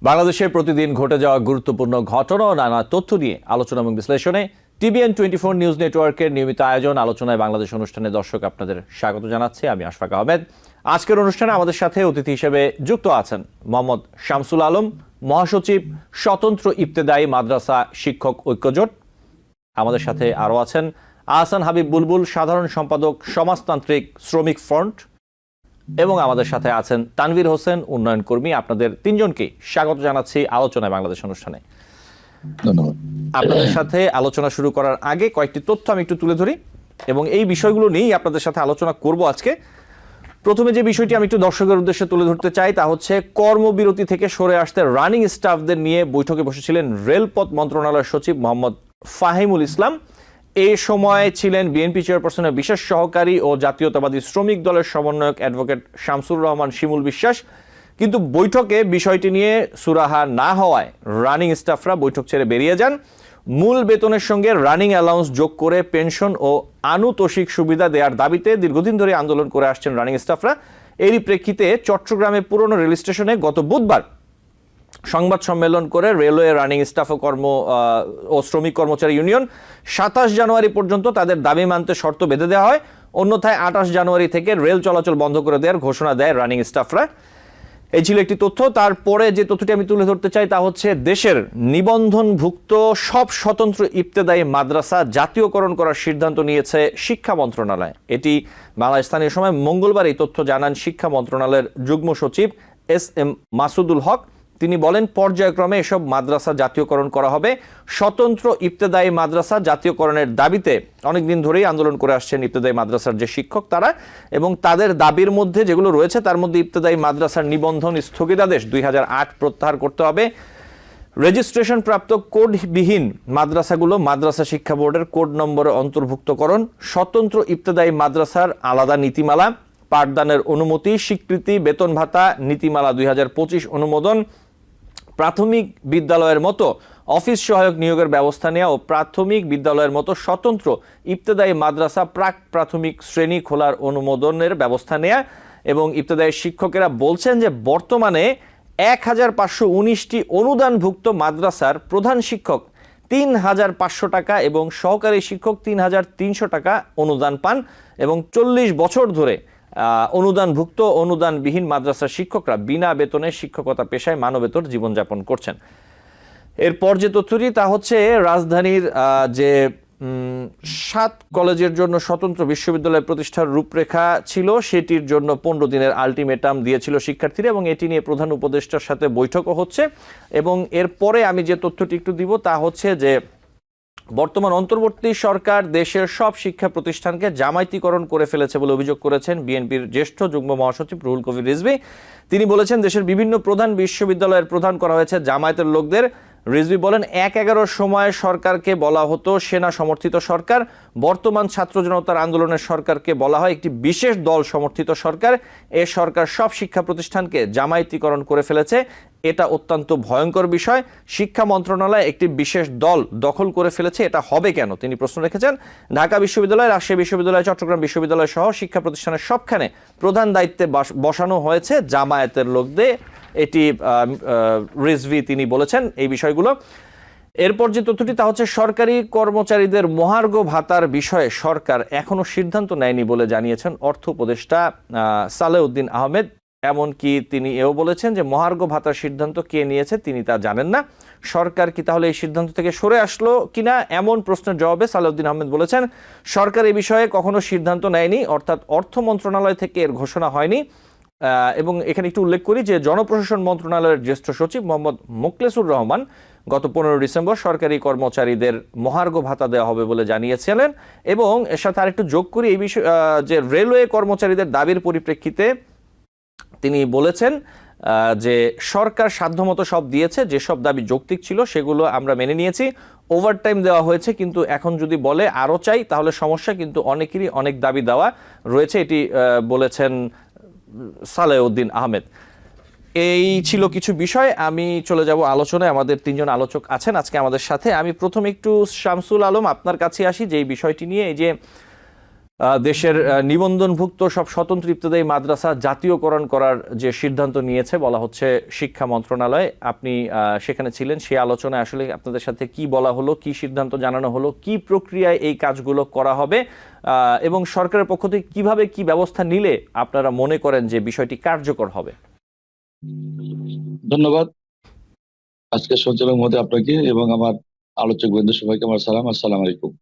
বাংলাদেশে প্রতিদিন ঘটে যাওয়া গুরুত্বপূর্ণ ঘটনা ও নানা তথ্য নিয়ে আলোচনা এবং বিশ্লেষণে টিবিএন 24 নিউজ নেটওয়ার্কের নিয়মিত আয়োজন আলোচনায় বাংলাদেশ অনুষ্ঠানে দর্শক আপনাদের স্বাগত জানাচ্ছি। আমি আশফাক আহমেদ। আজকের অনুষ্ঠানে আমাদের সাথে অতিথি হিসেবে যুক্ত আছেন মোহাম্মদ শামসুল আলম, মহাসচিব, স্বতন্ত্র ইবতেদায়ী মাদ্রাসা শিক্ষক ঐক্যজোট। আমাদের সাথে আরও আছেন আহসান হাবিব বুলবুল, সাধারণ সম্পাদক, সমাজতান্ত্রিক শ্রমিক ফ্রন্ট, এবং আমাদের সাথে আছেন তানভীর হোসেন, উন্নয়ন কর্মী। আপনাদের তিনজনকে স্বাগত জানাচ্ছি আলোচনায় বাংলাদেশ অনুষ্ঠানে। ধন্যবাদ। আপনাদের সাথে আলোচনা শুরু করার আগে কয়েকটি তথ্য আমি একটু তুলে ধরি এবং এই বিষয়গুলো নিয়েই আপনাদের সাথে আলোচনা করব আজকে। প্রথমে যে বিষয়টি আমি একটু দর্শকের উদ্দেশ্যে তুলে ধরতে চাই তা হচ্ছে কর্মবিরতি থেকে সরে আসতে রানিং স্টাফদের নিয়ে বৈঠকে বসেছিলেন রেলপথ মন্ত্রণালয়ের সচিব মোহাম্মদ ফাহিমুল ইসলাম। এই সময় ছিলেন বিএনপি চেয়ারপারসনের বিশেষ সহকারী ও জাতীয়তাবাদী শ্রমিক দলের সমন্বয়ক অ্যাডভোকেট শামসুর রহমান শিমুল বিশ্বাস। কিন্তু বৈঠকে বিষয়টি নিয়ে সুরাহা না হওয়ায় রানিং স্টাফরা বৈঠক ছেড়ে বেরিয়ে যান। মূল বেতনের সঙ্গে রানিং অ্যালাউন্স যোগ করে পেনশন ও আনুতোষিক সুবিধা দেওয়ার দাবিতে দীর্ঘদিন ধরে আন্দোলন করে আসছেন রানিং স্টাফরা। এরই প্রেক্ষিতে চট্টগ্রামে পুরনো রেল স্টেশনে গত বুধবার সংবাদ সম্মেলন করে রেলওয়ে রানিং স্টাফ ও শ্রমিক কর্মচারী ইউনিয়ন 27 জানুয়ারি পর্যন্ত তাদের দাবি মানতে শর্ত বেঁধে দেওয়া হয়, অন্যথায় 28 জানুয়ারি থেকে রেল চলাচল বন্ধ করে দেওয়ার ঘোষণা দেয় রানিং স্টাফরা। এই ছিল একটি তথ্য। তারপরে যে তথ্যটি আমি তুলে ধরতে চাই তা হচ্ছে দেশের নিবন্ধনভুক্ত সব স্বতন্ত্র ইবতেদায়ী মাদ্রাসা জাতীয়করণ করার সিদ্ধান্ত নিয়েছে শিক্ষা মন্ত্রণালয়। এটি বাংলাদেশ স্থানীয় সময় মঙ্গলবার এই তথ্য জানান শিক্ষা মন্ত্রণালয়ের যুগ্ম সচিব এস.এম. মাসুদুল হক। তিনি বলেন, পর্যায়ক্রমে এসব মাদ্রাসা জাতীয়করণ করা হবে। স্বতন্ত্র ইবতেদায়ী মাদ্রাসা জাতীয়করণের দাবিতে অনেকদিন ধরেই আন্দোলন করে আসছেন ইবতেদায়ী মাদ্রাসার যে শিক্ষক তারা, এবং তাদের দাবির মধ্যে যেগুলো রয়েছে তার মধ্যে ইবতেদায়ী মাদ্রাসার নিবন্ধন স্থগিতাদেশ 2008 প্রত্যাহার করতে হবে, রেজিস্ট্রেশন প্রাপ্ত কোডবিহীন মাদ্রাসাগুলো মাদ্রাসা শিক্ষা বোর্ডের কোড নম্বরে অন্তর্ভুক্তকরণ, স্বতন্ত্র ইবতেদায়ী মাদ্রাসার আলাদা নীতিমালা, পাঠদানের অনুমতি, স্বীকৃতি, বেতন ভাতা, নীতিমালা 2025 অনুমোদন, প্রাথমিক বিদ্যালয়ের মতো অফিস সহায়ক নিয়োগের ব্যবস্থা নেওয়া ও প্রাথমিক বিদ্যালয়ের মতো স্বতন্ত্র ইবতেদায়ী মাদ্রাসা প্রাক প্রাথমিক শ্রেণী খোলার অনুমোদনের ব্যবস্থা নেওয়া। এবং ইবতেদায়ী শিক্ষকেরা বলছেন যে বর্তমানে 1519টি অনুদানভুক্ত মাদ্রাসার প্রধান শিক্ষক 3500 টাকা এবং সহকারী শিক্ষক 3300 টাকা অনুদান পান, এবং 40 বছর ধরে অনুদানভুক্ত অনুদানবিহীন মাদ্রাসার শিক্ষকরা বিনা বেতনে শিক্ষকতা পেশায় মানবেতর জীবনযাপন করছেন। এরপর যে তথ্যটি তা হচ্ছে রাজধানীর যে 7 কলেজের জন্য স্বতন্ত্র বিশ্ববিদ্যালয় প্রতিষ্ঠার রূপরেখা ছিল সেটির জন্য 15 দিনের আলটিমেটাম দিয়েছিল শিক্ষার্থীরা, এবং এটি নিয়ে প্রধান উপদেষ্টার সাথে বৈঠকও হচ্ছে। এবং এরপরে আমি যে তথ্যটি একটু দিব তা হচ্ছে যে বর্তমান অন্তর্বর্তী সরকার দেশের সব শিক্ষা প্রতিষ্ঠানকে জামায়াতিকরণ করে ফেলেছে বলে অভিযোগ করেছেন বিএনপির জ্যেষ্ঠ যুগ্ম মহাসচিব রুহুল কবির রিজভী। তিনি বলেছেন, দেশের বিভিন্ন প্রধান বিশ্ববিদ্যালয়ের প্রধান করা হয়েছে জামায়াতের লোকদের। রিজভী বলেন, 1/11 সময় সরকারকে বলা হতো সেনা সমর্থিত সরকার, বর্তমান ছাত্র জনতার আন্দোলনের সরকারকে বলা হয় একটি বিশেষ দল সমর্থিত সরকার। এ সরকার সব শিক্ষা প্রতিষ্ঠানকে জামায়াতিকরণ করে ফেলেছে, এটা অত্যন্ত ভয়ঙ্কর বিষয়। শিক্ষা মন্ত্রণালয় একটি বিশেষ দল দখল করে ফেলেছে, এটা হবে কেন? তিনি প্রশ্ন রেখেছেন। ঢাকা বিশ্ববিদ্যালয়, রাজশাহী বিশ্ববিদ্যালয়, চট্টগ্রাম বিশ্ববিদ্যালয় সহ শিক্ষা প্রতিষ্ঠানের সবখানে প্রধান দায়িত্বে বসানো হয়েছে জামায়াতের লোকদের, এটি রিজভী তিনি বলেছেন এই বিষয়গুলো। এরপর যে তথ্যটি তা হচ্ছে সরকারি কর্মচারীদের মহার্ঘ ভাতার বিষয়ে সরকার এখনো সিদ্ধান্ত নেয়নি বলে জানিয়েছেন অর্থ উপদেষ্টা সালেউদ্দিন আহমেদ। এমনকি তিনি এও বলেছেন যে মহার্ঘ ভাতার সিদ্ধান্ত কে নিয়েছে তিনি তা জানেন না। সরকার কি তাহলে এই সিদ্ধান্ত থেকে সরে আসলো কিনা, এমন প্রশ্নের জবাবে সালেউদ্দিন আহমেদ বলেছেন, সরকার এই বিষয়ে কখনো সিদ্ধান্ত নেয়নি, অর্থাৎ অর্থ মন্ত্রণালয় থেকে এর ঘোষণা হয়নি। এবং এখানে একটু উল্লেখ করি যে জনপ্রশাসন মন্ত্রণালয়ের জ্যেষ্ঠ সচিব মোহাম্মদ মোখলেসুর রহমান গত 15 ডিসেম্বর সরকারি কর্মচারীদের মহার্ঘ ভাতা দেওয়া হবে বলে জানিয়েছিলেন। এবং এর সাথে আরেকটু যোগ করি এই বিষয় যে রেলওয়ে কর্মচারীদের দাবির পরিপ্রেক্ষিতে তিনি বলেছেন যে সরকার সাধ্যমতো সব দিয়েছে, যেসব দাবি যৌক্তিক ছিল সেগুলো আমরা মেনে নিয়েছি, ওভারটাইম দেওয়া হয়েছে, কিন্তু এখন যদি বলে আরও চাই তাহলে সমস্যা, কিন্তু অনেকেরই অনেক দাবি দেওয়া রয়েছে, এটি বলেছেন সালেউদ্দিন আহমেদ। এই ছিল কিছু বিষয়। আমি চলে যাব আলোচনায়। আমাদের তিনজন আলোচক আছেন আজকে আমাদের সাথে। আমি প্রথমে একটু শামসুল আলম আপনার কাছে আসি যে এই বিষয়টি নিয়ে, এই যে দেশের নিবন্ধনভুক্ত সব স্বতন্ত্র ইবতেদায়ী মাদ্রাসা জাতীয়করণ করার যে সিদ্ধান্ত নিয়েছে বলা হচ্ছে শিক্ষা মন্ত্রণালয়, আপনি সেখানে ছিলেন, সেই আলোচনায় আসলে আপনাদের সাথে কি বলা হলো, কি সিদ্ধান্ত জানানো হলো, কি প্রক্রিয়ায় এই কাজগুলো করা হবে এবং সরকারের পক্ষ থেকে কিভাবে কি ব্যবস্থা নিলে আপনারা মনে করেন যে বিষয়টি কার্যকর হবে? ধন্যবাদ। আজকে সঞ্চালক মহোদয় আপনাকে এবং আমার আলোচক বৃন্দ সবাইকে আমার সালাম, আসসালামু আলাইকুম।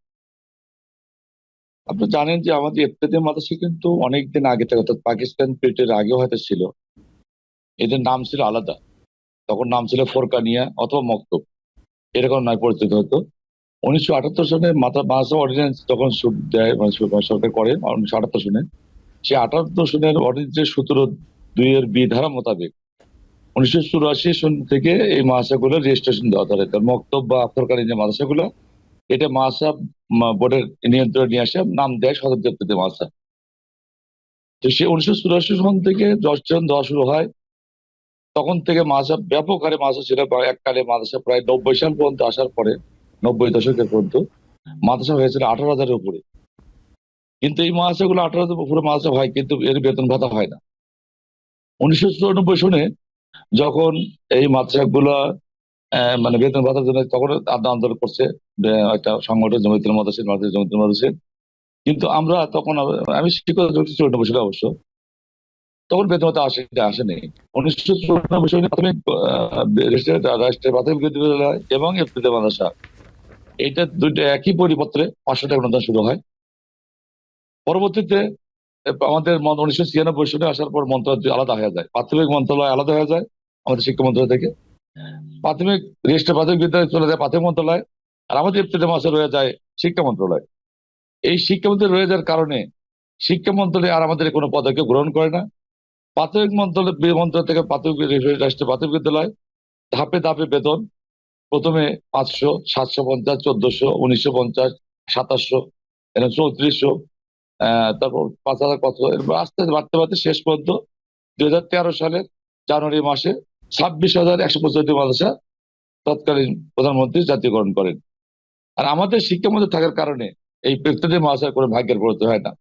আপনি জানেন যে আমাদের ইবতেদায়ী মাদ্রাসা কিন্তু অনেকদিন আগে থেকে, অর্থাৎ পাকিস্তান পিরিয়ডের আগে হয়তো ছিল, এদের নাম ছিল আলাদা। তখন নাম ছিল ফোরকানিয়া অথবা মক্তব, এরকম নয় পরিচিত হতো। 1978 সনে মাদ্রাসা অর্ডিন্যান্স যখন দেয়, মানে সরকার করে 1978 সনে, সেই 78 সনের অর্ডিন্যান্সের 17(2)(b) ধারা মোতাবেক 1984 সন থেকে এই মাদ্রাসাগুলো রেজিস্ট্রেশন দেওয়া ধরে। মক্তব বা ফোরকানি যে মাদ্রাসাগুলো, এটা মাদ্রাসা বোর্ডের নিয়ন্ত্রণে নিয়ে আসে, নাম দেয় স্বতন্ত্র ইবতেদায়ী মাদ্রাসা। তো সে 1984 সন থেকে রেজিস্ট্রেশন দেওয়া শুরু হয়। তখন থেকে মাদ্রাসা ব্যাপক হারে মাদ্রাসা ছিল, এককালে মাদ্রাসা প্রায় 90 সাল পর্যন্ত আসার পরে, 90 দশকের পর্যন্ত মাদ্রাসা হয়েছিল 18,000-এর উপরে। কিন্তু এই মাদ্রাসাগুলো 18,000 উপরে মাদ্রাসা হয়, কিন্তু এর বেতন ভাতা হয় না। 1994 সনে যখন এই মাদ্রাসাগুলো মানে বেতন ভাতার জন্য তখন আন্দোলন করছে একটা সংগঠন, জমিয়তুল মাদ্রাসা, জমিয়তুল মাদ্রাসা। কিন্তু আমরা তখন, আমি শিক্ষক 94 সালে অবশ্য, তখন বেতন ভাতা আসেনি। 1994 সনে প্রাথমিক রাষ্ট্রের প্রাথমিক বিদ্যালয় এবং ইবতেদায়ী মাদ্রাসা, এইটা দুইটা একই পরিপত্রে 500 টাকা অনুদান শুরু হয়। পরবর্তীতে আমাদের 1996 সনে আসার পর মন্ত্রণালয় আলাদা হয়ে যায়, প্রাথমিক মন্ত্রণালয় আলাদা হয়ে যায় আমাদের শিক্ষা মন্ত্রণালয় থেকে। প্রাথমিক রেজিস্টার প্রাথমিক বিদ্যালয় চলে যায় প্রাথমিক মন্ত্রণালয়, আর আমাদের ইবতেদায়ী মাদ্রাসা রয়ে যায় শিক্ষা মন্ত্রণালয়। এই শিক্ষা মন্ত্রণালয় রয়ে যাওয়ার কারণে শিক্ষা মন্ত্রণালয় আর আমাদের কোনো পদক্ষেপ গ্রহণ করে না। প্রাথমিক মন্ত্রণালয় থেকে প্রাথমিক রাষ্ট্রীয় প্রাথমিক বিদ্যালয় ধাপে ধাপে বেতন, প্রথমে 500, 750, 1400, 1950, 2700, 3400, তারপর 5,000, কত, এরপর আস্তে আস্তে বাড়তে বাড়তে শেষ পর্যন্ত 2013 সালের জানুয়ারি মাসে 26,165 মাদ্রাসা তৎকালীন প্রধানমন্ত্রী জাতীয়করণ করেন। আর আমাদের শিক্ষামন্ত্রী থাকার কারণে এই ইবতেদায়ী মাদ্রাসার কোনো ভাগ্যের পরিবর্তন হয় না।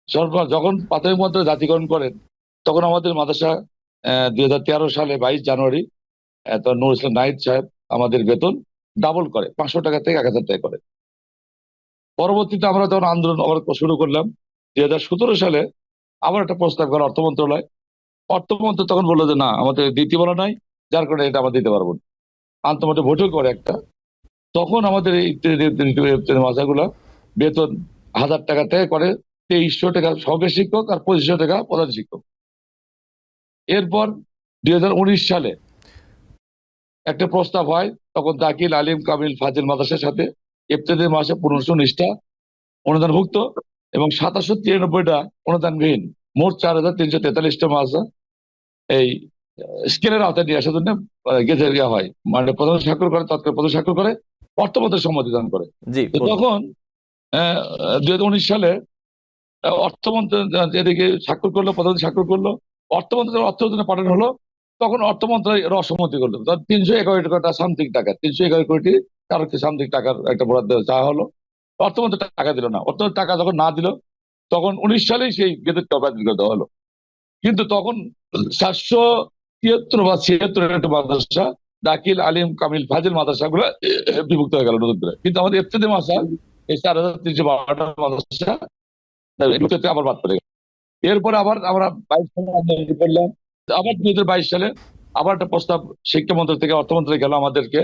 সরকার যখন প্রাথমিক মন্ত্রী জাতীয়করণ করেন, তখন আমাদের মাদ্রাসা 2013 সালে 22 জানুয়ারি নুর ইসলাম নাহিদ সাহেব আমাদের বেতন ডাবল করে, 500 টাকা থেকে 1,000 টাকা করে। পরবর্তীতে আমরা তখন আন্দোলন আবার শুরু করলাম। 2017 সালে আবার একটা প্রস্তাব করে অর্থ মন্ত্রণালয়। অর্থ মন্ত্রণালয় তখন বললো যে না, আমাদের দিতে বলা নাই, যার কারণে এটা আমরা দিতে পারবো না। আন্তর্জাতিক বৈঠক করে একটা, তখন আমাদের এই মাদ্রাসাগুলো বেতন 1,000 টাকা থেকে করে 2300 টাকা সহকারী শিক্ষক আর 2500 টাকা প্রধান শিক্ষক। এরপর 2019 সালে একটা প্রস্তাব হয়, তখন দাখিল আলিম কামিল ফাজিল মাদ্রাসার সাথে ইবতেদায়ী মাদ্রাসা 1519টা অনুদানভুক্ত এবং 793টা অনুদানবিহীন, মোট 4,343টা মাদ্রাসা এই স্কেলের আওতায় নিয়ে আসার জন্য গেজেট দেওয়া হয়, মানে প্রধান স্বাক্ষর করে, তৎকাল প্রধান স্বাক্ষর করে, অর্থমন্ত্রী সম্মতি দান করে। তখন 2019 সালে অর্থমন্ত্রী এদিকে স্বাক্ষর করলো, প্রধান স্বাক্ষর করলো, অর্থমন্ত্রী অর্থ পাঠানো হলো, তখন অর্থমন্ত্রী এর অসম্মতি করলো। 311 কোটি সামথিং টাকা, 311 কোটি কারো সামথিং টাকার একটা বরাদ্দ চাওয়া হলো, অর্থমন্ত্রী টাকা দিল না। অর্থমন্ত্রী টাকা যখন না দিল, তখন 19 সালেই সেই গেজেটটা বাতিল করে দেওয়া হলো। কিন্তু তখন 773 বা 76 মাদ্রাসা, দাখিল আলিম কামিল ফাজিল মাদ্রাসা গুলো বিভক্ত হয়ে গেল নতুন করে। কিন্তু আমাদের ইবতেদায়ী মাদ্রাসা এই 4,312টা মাদ্রাসা আবার বাদ পড়ে গেল। এরপরে আবার আমরা 22 সালে আন্দোলন করলাম। আবার 2022 সালে আবার একটা প্রস্তাব শিক্ষামন্ত্রী থেকে অর্থমন্ত্রী গেল আমাদেরকে,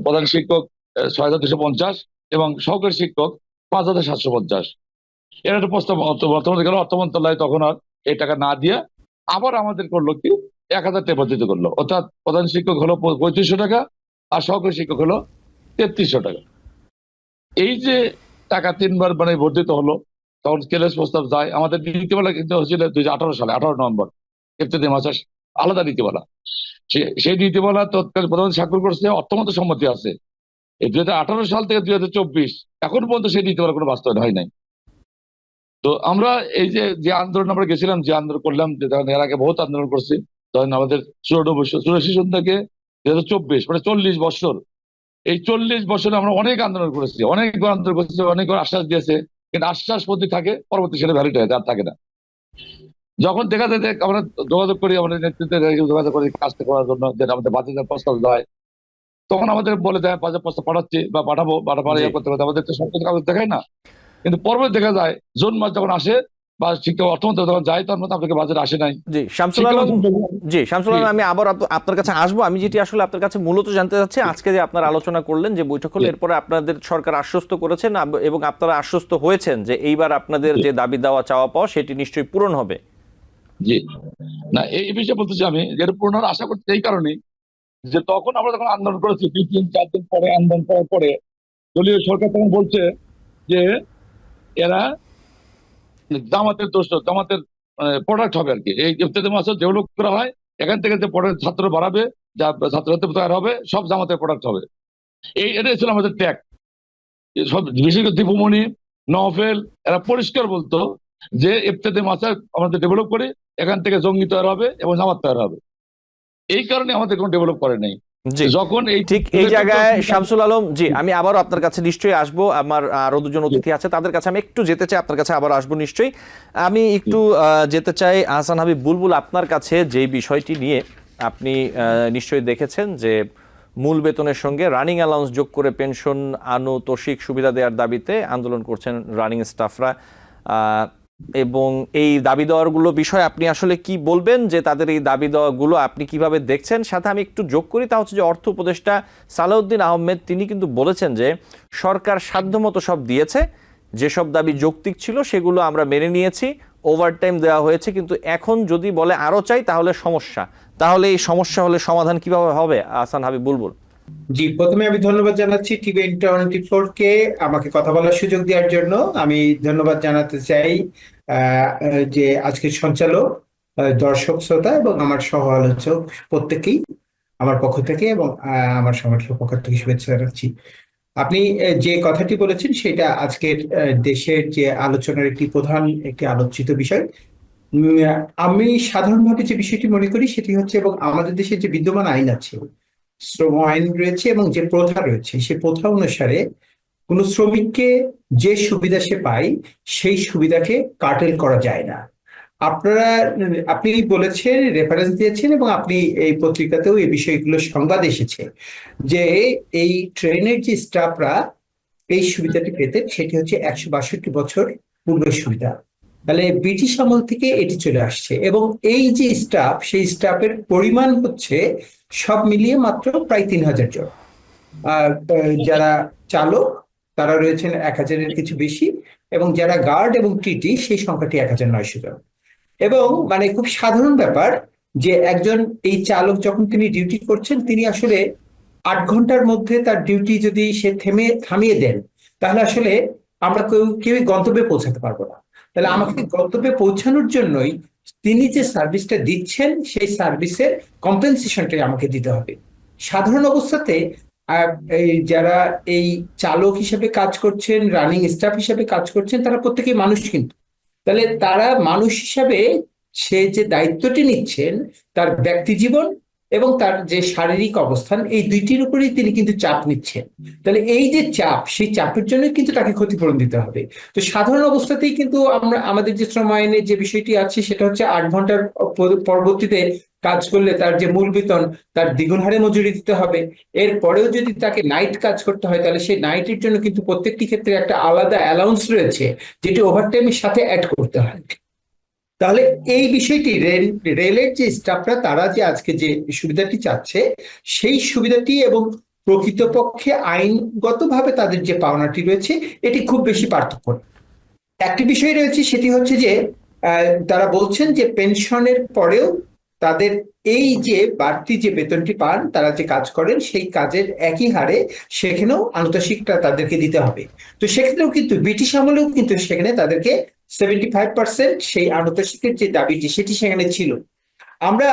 প্রধান শিক্ষক 6,250 এবং সহকারী শিক্ষক 5,750। এর একটা প্রস্তাব অর্থমন্ত্রী গেল। অর্থমন্ত্রণালয় তখন আর এই টাকা না দিয়ে আবার আমাদের করলো কি 1,000 টাকা বর্ধিত করলো, অর্থাৎ প্রধান শিক্ষক হলো 3,500 টাকা আর সহকারী শিক্ষক হলো 3,300 টাকা। এই যে টাকা 3বার মানে বর্ধিত হলো, তখন স্কেলের প্রস্তাব যায়। আমাদের নীতিমালা কিন্তু হচ্ছিল 2018 সালে 18 নভেম্বর, ইবতেদায়ী মাদ্রাসা আলাদা নীতিমালা। সেই নীতিমালা তৎকালীন প্রধান স্বাক্ষর করছে, অর্থমন্ত্রী সম্মতি আছে। এই 2018 সাল থেকে 2024 এখন পর্যন্ত সেই নীতিমালা কোনো বাস্তবায়ন হয় নাই। তো আমরা এই যে আন্দোলন আমরা গেছিলাম, যে আন্দোলন করলাম, যে তখন এর আগে বহুত আন্দোলন করছি, তখন আমাদের 84 সন থেকে 2024 মানে 40 বছর এই 40 বছরে আমরা অনেক আন্দোলন করেছি, অনেক আন্দোলন করেছি, অনেক আশ্বাস দিয়েছে, কিন্তু আশ্বাস প্রতি থাকে, পরবর্তী সেটা ভ্যালিড হয়ে যায়, আর থাকে না। যখন দেখা যায় যে আমরা যোগাযোগ করি, আমাদের নেতৃত্বে যোগাযোগ করি কাজটা করার জন্য, যেটা আমাদের বাজেটের প্রস্তাব দেয়, তখন আমাদের বলে দেয় বাজেট প্রস্তাব পাঠাচ্ছি বা পাঠাবো বা জি করতে হবে, আমাদের তো সব কিছু কাগজ দেখায় না। কিন্তু পরবর্তী দেখা যায় জুন মাস যখন আসে বা শিক্ষা অর্থমন্ত্রী যখন যায়, তখন আপনাকে বাজেট আসে নাই। জি শামসুল শিক্ষা আলম, বাজেট জি শামসুল জি আলম, আমি আবার আপনার কাছে আসবো। আমি যেটি আসলে আপনার কাছে মূলত জানতে চাচ্ছি, আজকে যে আপনারা আলোচনা করলেন, যে বৈঠক হলো, জি এরপরে আপনাদের সরকার আশ্বস্ত করেছেন এবং আপনারা আশ্বস্ত হয়েছেন যে এইবার আপনাদের জি যে দাবি দেওয়া চাওয়া পাওয়া সেটি নিশ্চয়ই পূরণ হবে। জি। না, এই বিষয়ে বলতেছি আমি, যে এটা পূর্ণ আশা করছি এই কারণেই, যে তখন আমরা যখন আন্দোলন করেছি 2-3-4 দিন পরে আন্দোলন করার পরে দলীয় সরকার তখন বলছে যে এরা জামাতের দোষ, জামাতের প্রোডাক্ট হবে আর কি। এই ইফতেতে মাসে ডেভেলপ করা হয়, এখান থেকে যে প্রোডাক্ট ছাত্র বাড়াবে, যা ছাত্রছাত্রী তৈরি হবে, সব জামাতের প্রোডাক্ট হবে। এটাই ছিল আমাদের ট্যাগ। সব বিশেষ করে দীপুমণি, নওফেল, এরা পরিষ্কার বলতো যে ইফতেতে মাসে আমাদের ডেভেলপ করি, এখান থেকে জঙ্গি তৈরি হবে এবং জামাত তৈরি হবে। এই কারণে আমাদের কোনো ডেভেলপ করে নাই। জি যখন এই ঠিক এই জায়গায় শামসুল আলম, জি আমি আবারও আপনার কাছে নিশ্চয়ই আসবো। আমার আরো দুজন অতিথি আছে, তাদের কাছে আমি একটু যেতে চাই, আপনার কাছে আবার আসবো নিশ্চয়ই। আমি একটু যেতে চাই আহসান হাবিব বুলবুল, আপনার কাছে যে বিষয়টি নিয়ে আপনি নিশ্চয়ই দেখেছেন যে মূল বেতনের সঙ্গে রানিং অ্যালাউন্স যোগ করে পেনশন আনুতোষিক সুবিধা দেওয়ার দাবিতে আন্দোলন করছেন রানিং স্টাফরা, এবং এই দাবি দেওয়াগুলো বিষয়ে আপনি আসলে কি বলবেন, যে তাদের এই দাবি দেওয়াগুলো আপনি কিভাবে দেখছেন? সাথে আমি একটু যোগ করি, তা হচ্ছে যে অর্থ উপদেষ্টা সালাউদ্দিন আহমেদ তিনি কিন্তু বলেছেন যে সরকার সাধ্যমতো সব দিয়েছে, যেসব দাবি যৌক্তিক ছিল সেগুলো আমরা মেনে নিয়েছি, ওভারটাইম দেওয়া হয়েছে, কিন্তু এখন যদি বলে আরো চাই তাহলে সমস্যা। তাহলে এই সমস্যা হলে সমাধান কিভাবে হবে? আহসান হাবিব বুলবুল। জি, প্রথমে আমি ধন্যবাদ জানাচ্ছি টিভি24 কে আমাকে কথা বলার সুযোগ দেওয়ার জন্য। আমি ধন্যবাদ জানাতে চাই যে আজকের সঞ্চালক, দর্শক শ্রোতা এবং আমার সহ আলোচক প্রত্যেকেই আমার পক্ষ থেকে এবং আমার সংগঠনের পক্ষ থেকে শুভেচ্ছা জানাচ্ছি। আপনি যে কথাটি বলেছেন সেটা আজকের দেশের যে আলোচনার একটি আলোচিত বিষয়। উম, আমি সাধারণভাবে যে বিষয়টি মনে করি সেটি হচ্ছে, এবং আমাদের দেশে যে বিদ্যমান আইন আছে, শ্রম আইন রয়েছে এবং যে প্রথা রয়েছে, সেই প্রথা অনুসারে কোনো শ্রমিককে যে সুবিধা সে পায় সেই সুবিধাকে কার্টেল করা যায় না। আপনি বলেছেন, রেফারেন্স দিয়েছেন এবং আপনি এই পত্রিকাতেও এই বিষয়গুলো সংবাদ এসেছে যে এই ট্রেনের যে স্টাফরা এই সুবিধাটি পেতেন সেটি হচ্ছে 162 বছর পূর্বের সুবিধা। তাহলে ব্রিটিশ আমল থেকে এটি চলে আসছে, এবং এই যে স্টাফ, সেই স্টাফের পরিমাণ হচ্ছে সব মিলিয়ে মাত্র প্রায় 3000 জন। আর যারা চালক তারা রয়েছেন 1000-এর কিছু বেশি, এবং যারা গার্ড এবং টিটি সেই সংখ্যাটি 1900 জন। এবং মানে খুব সাধারণ ব্যাপার যে একজন এই চালক যখন তিনি ডিউটি করছেন, তিনি আসলে 8 ঘন্টার মধ্যে তার ডিউটি যদি সে থামিয়ে দেন, তাহলে আসলে আমরা কেউই গন্তব্যে পৌঁছাতে পারবো না। তাহলে আমাকে গন্তব্যে পৌঁছানোর জন্যই তিনি যে সার্ভিসটা দিচ্ছেন সেই সার্ভিসের কম্পেনসেশনটাই আমাকে দিতে হবে। সাধারণ অবস্থাতে এই যারা এই চালক হিসেবে কাজ করছেন, রানিং স্টাফ হিসেবে কাজ করছেন, তারা প্রত্যেকেই মানুষ, কিন্তু তাহলে তারা মানুষ হিসাবে সে যে দায়িত্বটি নিচ্ছেন, তার ব্যক্তি জীবন এবং তার যে শারীরিক অবস্থান, এই দুইটির উপরেই তিনি কিন্তু চাপ নিচ্ছেন। তাহলে এই যে চাপ, সেই চাপের জন্য কিন্তু তাকে ক্ষতিপূরণ দিতে হবে। তো সাধারণ অবস্থাতেই কিন্তু আমাদের যে শ্রম আইনে যে বিষয়টি আছে সেটা হচ্ছে 8 ঘন্টার পরবর্তীতে কাজ করলে তার যে মূল বেতন তার দ্বিগুণ হারে মজুরি দিতে হবে। এর পরেও যদি তাকে নাইট কাজ করতে হয়, তাহলে সেই নাইটের জন্য কিন্তু প্রত্যেকটি ক্ষেত্রে একটা আলাদা অ্যালাউন্স রয়েছে, যেটি ওভারটাইমের সাথে অ্যাড করতে হয়। তাহলে এই বিষয়টি রেলের যে স্টাফরা তারা যে আজকে যে সুবিধাটি চাচ্ছে, সেই সুবিধাটি এবং প্রকৃতপক্ষে আইনগতভাবে তাদের যে পাওনাটি রয়েছে, এটি খুব বেশি পার্থক্য নেই। একটি বিষয় রয়েছে, সেটি হচ্ছে যে তারা বলছেন যে পেনশনের পরেও তাদের এই যে বাড়তি যে বেতনটি পান, তারা যে কাজ করেন সেই কাজের একই হারে সেখানেও আনুতোষিকটা তাদেরকে দিতে হবে। তো সেক্ষেত্রেও কিন্তু ব্রিটিশ আমলেও কিন্তু সেখানে তাদেরকে 75% সেই আনুতোষিকের যে দাবিটি সেটি সেখানে ছিল। আমরা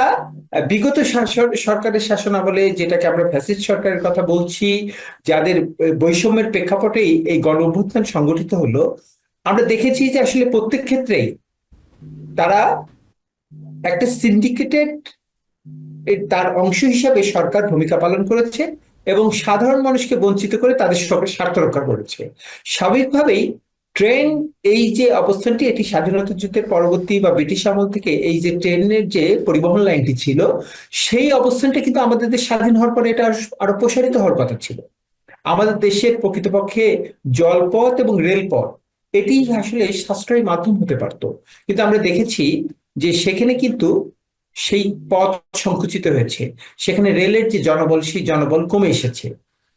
বিগত সরকারের শাসনামলে, যেটাকে আমরা ফ্যাসিস্ট সরকারের কথা বলছি, যাদের বৈষম্যের প্রেক্ষাপটেই এই গণ অভ্যুত্থান সংগঠিত হলো, আমরা দেখেছি যে আসলে প্রত্যেক ক্ষেত্রেই তারা একটা সিন্ডিকেটেড তার অংশ হিসাবে সরকার ভূমিকা পালন করেছে, এবং সাধারণ মানুষকে বঞ্চিত করে তাদের স্বার্থ রক্ষা করেছে। স্বাভাবিকভাবেই ট্রেন, এই যে অবস্থানটি, এটি স্বাধীনতা যুদ্ধের পরবর্তী বা ব্রিটিশ আমল থেকে এই যে ট্রেনের যে পরিবহন লাইনটি ছিল, সেই অবস্থানটা কিন্তু আমাদের দেশ স্বাধীন হওয়ার পরে এটা আরো প্রসারিত হওয়ার কথা ছিল। আমাদের দেশের প্রকৃতপক্ষে জলপথ এবং রেলপথ এটি আসলে সাশ্রয়ী মাধ্যম হতে পারত, কিন্তু আমরা দেখেছি যে সেখানে কিন্তু সেই পথ সংকুচিত হয়েছে, সেখানে রেলের যে জনবল সেই জনবল কমে এসেছে।